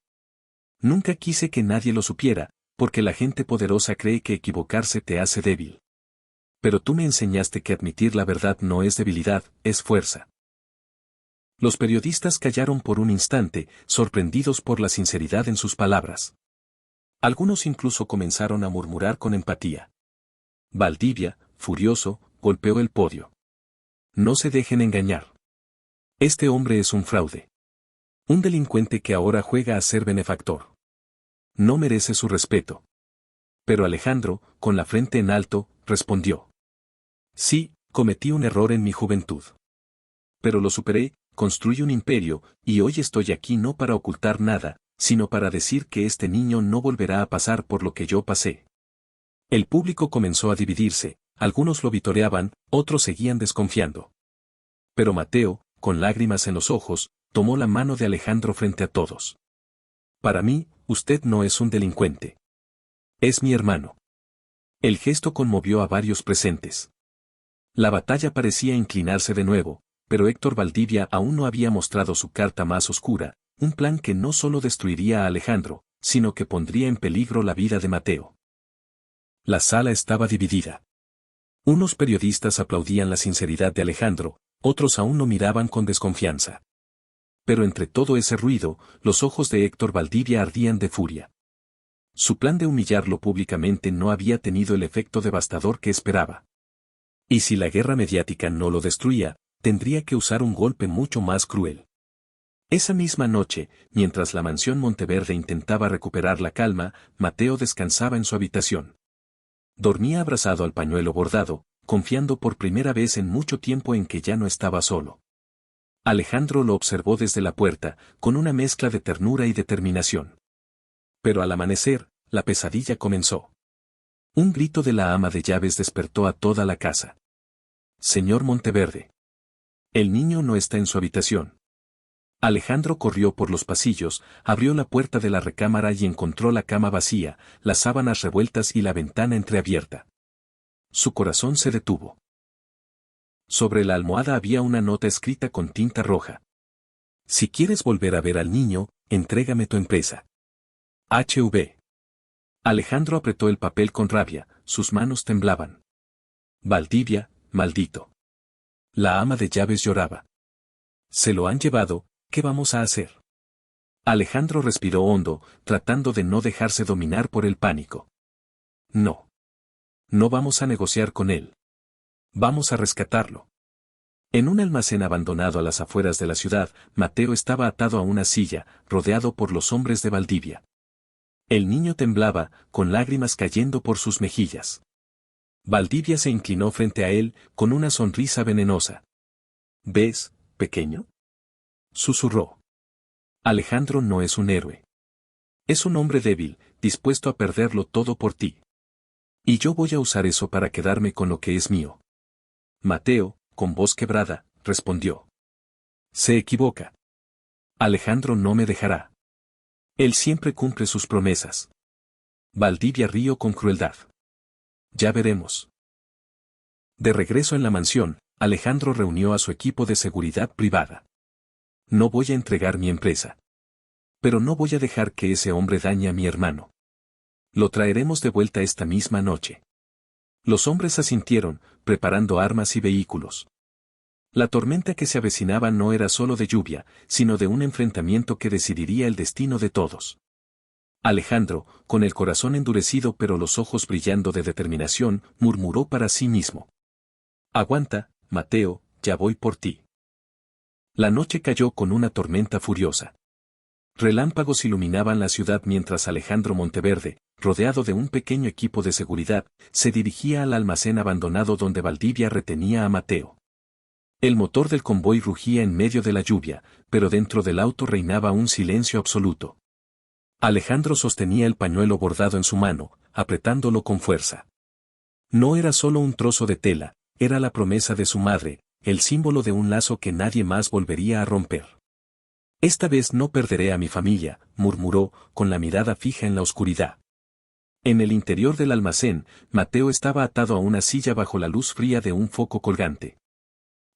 Nunca quise que nadie lo supiera, porque la gente poderosa cree que equivocarse te hace débil. Pero tú me enseñaste que admitir la verdad no es debilidad, es fuerza. Los periodistas callaron por un instante, sorprendidos por la sinceridad en sus palabras. Algunos incluso comenzaron a murmurar con empatía. Valdivia, furioso, golpeó el podio. No se dejen engañar. Este hombre es un fraude. Un delincuente que ahora juega a ser benefactor. No merece su respeto. Pero Alejandro, con la frente en alto, respondió. Sí, cometí un error en mi juventud. Pero lo superé, construí un imperio, y hoy estoy aquí no para ocultar nada, sino para decir que este niño no volverá a pasar por lo que yo pasé. El público comenzó a dividirse, algunos lo vitoreaban, otros seguían desconfiando. Pero Mateo, con lágrimas en los ojos, tomó la mano de Alejandro frente a todos. Para mí, usted no es un delincuente. Es mi hermano. El gesto conmovió a varios presentes. La batalla parecía inclinarse de nuevo, pero Héctor Valdivia aún no había mostrado su carta más oscura, un plan que no solo destruiría a Alejandro, sino que pondría en peligro la vida de Mateo. La sala estaba dividida. Unos periodistas aplaudían la sinceridad de Alejandro, otros aún lo miraban con desconfianza. Pero entre todo ese ruido, los ojos de Héctor Valdivia ardían de furia. Su plan de humillarlo públicamente no había tenido el efecto devastador que esperaba. Y si la guerra mediática no lo destruía, tendría que usar un golpe mucho más cruel. Esa misma noche, mientras la mansión Monteverde intentaba recuperar la calma, Mateo descansaba en su habitación. Dormía abrazado al pañuelo bordado, confiando por primera vez en mucho tiempo en que ya no estaba solo. Alejandro lo observó desde la puerta, con una mezcla de ternura y determinación. Pero al amanecer, la pesadilla comenzó. Un grito de la ama de llaves despertó a toda la casa. Señor Monteverde. El niño no está en su habitación. Alejandro corrió por los pasillos, abrió la puerta de la recámara y encontró la cama vacía, las sábanas revueltas y la ventana entreabierta. Su corazón se detuvo. Sobre la almohada había una nota escrita con tinta roja. Si quieres volver a ver al niño, entrégame tu empresa. HV. Alejandro apretó el papel con rabia, sus manos temblaban. Valdivia, maldito. La ama de llaves lloraba. Se lo han llevado, ¿qué vamos a hacer? Alejandro respiró hondo, tratando de no dejarse dominar por el pánico. No. No vamos a negociar con él. Vamos a rescatarlo. En un almacén abandonado a las afueras de la ciudad, Mateo estaba atado a una silla, rodeado por los hombres de Valdivia. El niño temblaba, con lágrimas cayendo por sus mejillas. Valdivia se inclinó frente a él, con una sonrisa venenosa. ¿Ves, pequeño? Susurró. Alejandro no es un héroe. Es un hombre débil, dispuesto a perderlo todo por ti. Y yo voy a usar eso para quedarme con lo que es mío. Mateo, con voz quebrada, respondió. Se equivoca. Alejandro no me dejará. Él siempre cumple sus promesas. Valdivia rió con crueldad. Ya veremos. De regreso en la mansión, Alejandro reunió a su equipo de seguridad privada. No voy a entregar mi empresa. Pero no voy a dejar que ese hombre dañe a mi hermano. Lo traeremos de vuelta esta misma noche. Los hombres asintieron, preparando armas y vehículos. La tormenta que se avecinaba no era solo de lluvia, sino de un enfrentamiento que decidiría el destino de todos. Alejandro, con el corazón endurecido pero los ojos brillando de determinación, murmuró para sí mismo. Aguanta, Mateo, ya voy por ti. La noche cayó con una tormenta furiosa. Relámpagos iluminaban la ciudad mientras Alejandro Monteverde, rodeado de un pequeño equipo de seguridad, se dirigía al almacén abandonado donde Valdivia retenía a Mateo. El motor del convoy rugía en medio de la lluvia, pero dentro del auto reinaba un silencio absoluto. Alejandro sostenía el pañuelo bordado en su mano, apretándolo con fuerza. No era solo un trozo de tela, era la promesa de su madre, el símbolo de un lazo que nadie más volvería a romper. Esta vez no perderé a mi familia, murmuró, con la mirada fija en la oscuridad. En el interior del almacén, Mateo estaba atado a una silla bajo la luz fría de un foco colgante.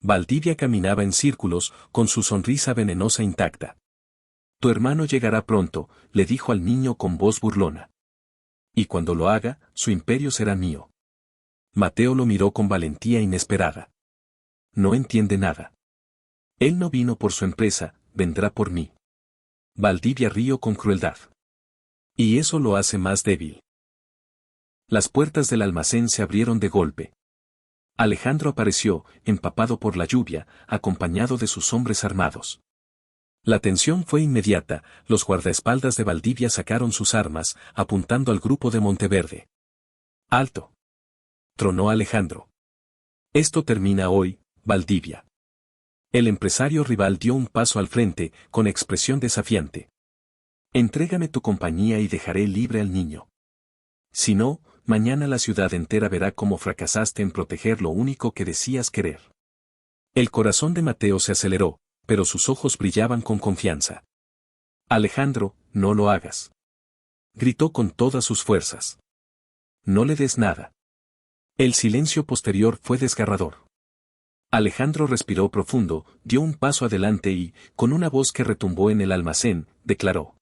Valdivia caminaba en círculos, con su sonrisa venenosa intacta. Tu hermano llegará pronto, le dijo al niño con voz burlona. Y cuando lo haga, su imperio será mío. Mateo lo miró con valentía inesperada. No entiende nada. Él no vino por su empresa, vendrá por mí. Valdivia rió con crueldad. Y eso lo hace más débil. Las puertas del almacén se abrieron de golpe. Alejandro apareció, empapado por la lluvia, acompañado de sus hombres armados. La tensión fue inmediata, los guardaespaldas de Valdivia sacaron sus armas, apuntando al grupo de Monteverde. ¡Alto! Tronó Alejandro. Esto termina hoy, Valdivia. El empresario rival dio un paso al frente, con expresión desafiante. Entrégame tu compañía y dejaré libre al niño. Si no, mañana la ciudad entera verá cómo fracasaste en proteger lo único que decías querer. El corazón de Mateo se aceleró, pero sus ojos brillaban con confianza. Alejandro, no lo hagas. Gritó con todas sus fuerzas. No le des nada. El silencio posterior fue desgarrador. Alejandro respiró profundo, dio un paso adelante y, con una voz que retumbó en el almacén, declaró.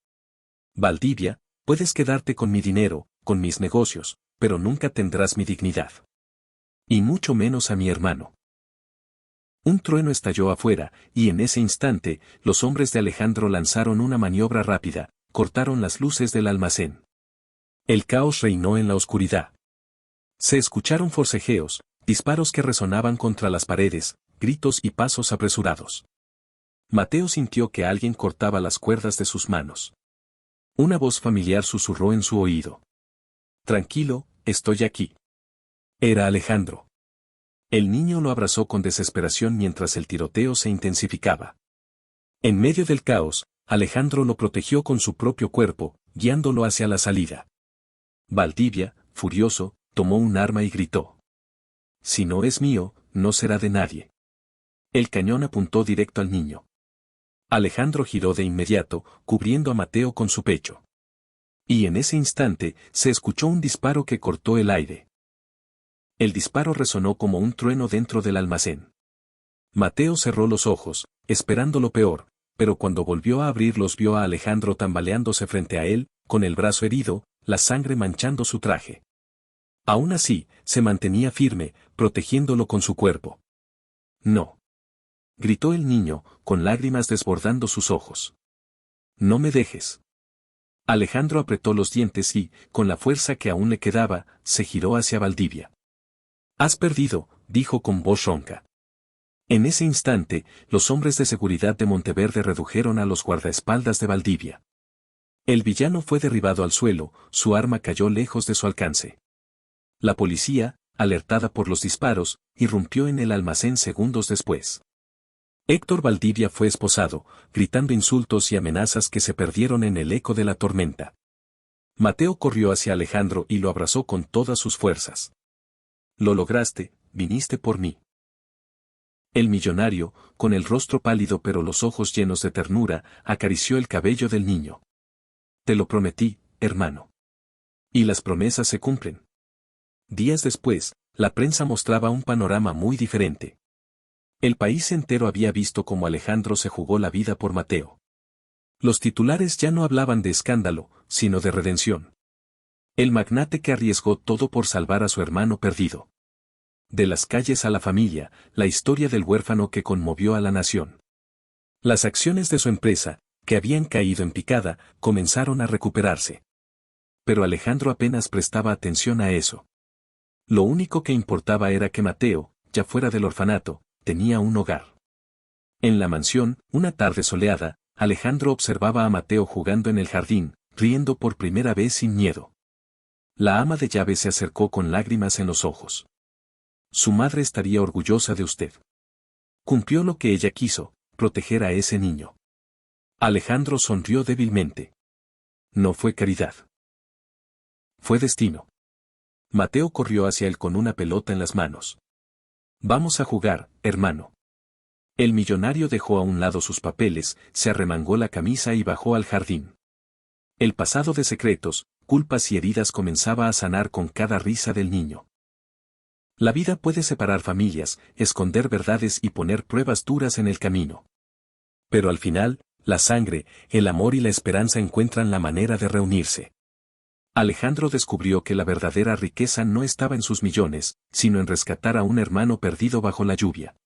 Valdivia, puedes quedarte con mi dinero, con mis negocios, pero nunca tendrás mi dignidad. Y mucho menos a mi hermano. Un trueno estalló afuera, y en ese instante, los hombres de Alejandro lanzaron una maniobra rápida, cortaron las luces del almacén. El caos reinó en la oscuridad. Se escucharon forcejeos, disparos que resonaban contra las paredes, gritos y pasos apresurados. Mateo sintió que alguien cortaba las cuerdas de sus manos. Una voz familiar susurró en su oído. Tranquilo, estoy aquí. Era Alejandro. El niño lo abrazó con desesperación mientras el tiroteo se intensificaba. En medio del caos, Alejandro lo protegió con su propio cuerpo, guiándolo hacia la salida. Valdivia, furioso, tomó un arma y gritó. Si no es mío, no será de nadie. El cañón apuntó directo al niño. Alejandro giró de inmediato, cubriendo a Mateo con su pecho. Y en ese instante, se escuchó un disparo que cortó el aire. El disparo resonó como un trueno dentro del almacén. Mateo cerró los ojos, esperando lo peor, pero cuando volvió a abrirlos vio a Alejandro tambaleándose frente a él, con el brazo herido, la sangre manchando su traje. Aún así, se mantenía firme, protegiéndolo con su cuerpo. No. Gritó el niño, con lágrimas desbordando sus ojos. No me dejes. Alejandro apretó los dientes y, con la fuerza que aún le quedaba, se giró hacia Valdivia. Has perdido, dijo con voz ronca. En ese instante, los hombres de seguridad de Monteverde redujeron a los guardaespaldas de Valdivia. El villano fue derribado al suelo, su arma cayó lejos de su alcance. La policía, alertada por los disparos, irrumpió en el almacén segundos después. Héctor Valdivia fue esposado, gritando insultos y amenazas que se perdieron en el eco de la tormenta. Mateo corrió hacia Alejandro y lo abrazó con todas sus fuerzas. Lo lograste, viniste por mí. El millonario, con el rostro pálido pero los ojos llenos de ternura, acarició el cabello del niño. Te lo prometí, hermano. Y las promesas se cumplen. Días después, la prensa mostraba un panorama muy diferente. El país entero había visto cómo Alejandro se jugó la vida por Mateo. Los titulares ya no hablaban de escándalo, sino de redención. El magnate que arriesgó todo por salvar a su hermano perdido. De las calles a la familia, la historia del huérfano que conmovió a la nación. Las acciones de su empresa, que habían caído en picada, comenzaron a recuperarse. Pero Alejandro apenas prestaba atención a eso. Lo único que importaba era que Mateo, ya fuera del orfanato, tenía un hogar. En la mansión, una tarde soleada, Alejandro observaba a Mateo jugando en el jardín, riendo por primera vez sin miedo. La ama de llaves se acercó con lágrimas en los ojos. Su madre estaría orgullosa de usted. Cumplió lo que ella quiso, proteger a ese niño. Alejandro sonrió débilmente. No fue caridad. Fue destino. Mateo corrió hacia él con una pelota en las manos. Vamos a jugar, hermano. El millonario dejó a un lado sus papeles, se arremangó la camisa y bajó al jardín. El pasado de secretos, culpas y heridas comenzaba a sanar con cada risa del niño. La vida puede separar familias, esconder verdades y poner pruebas duras en el camino. Pero al final, la sangre, el amor y la esperanza encuentran la manera de reunirse. Alejandro descubrió que la verdadera riqueza no estaba en sus millones, sino en rescatar a un hermano perdido bajo la lluvia.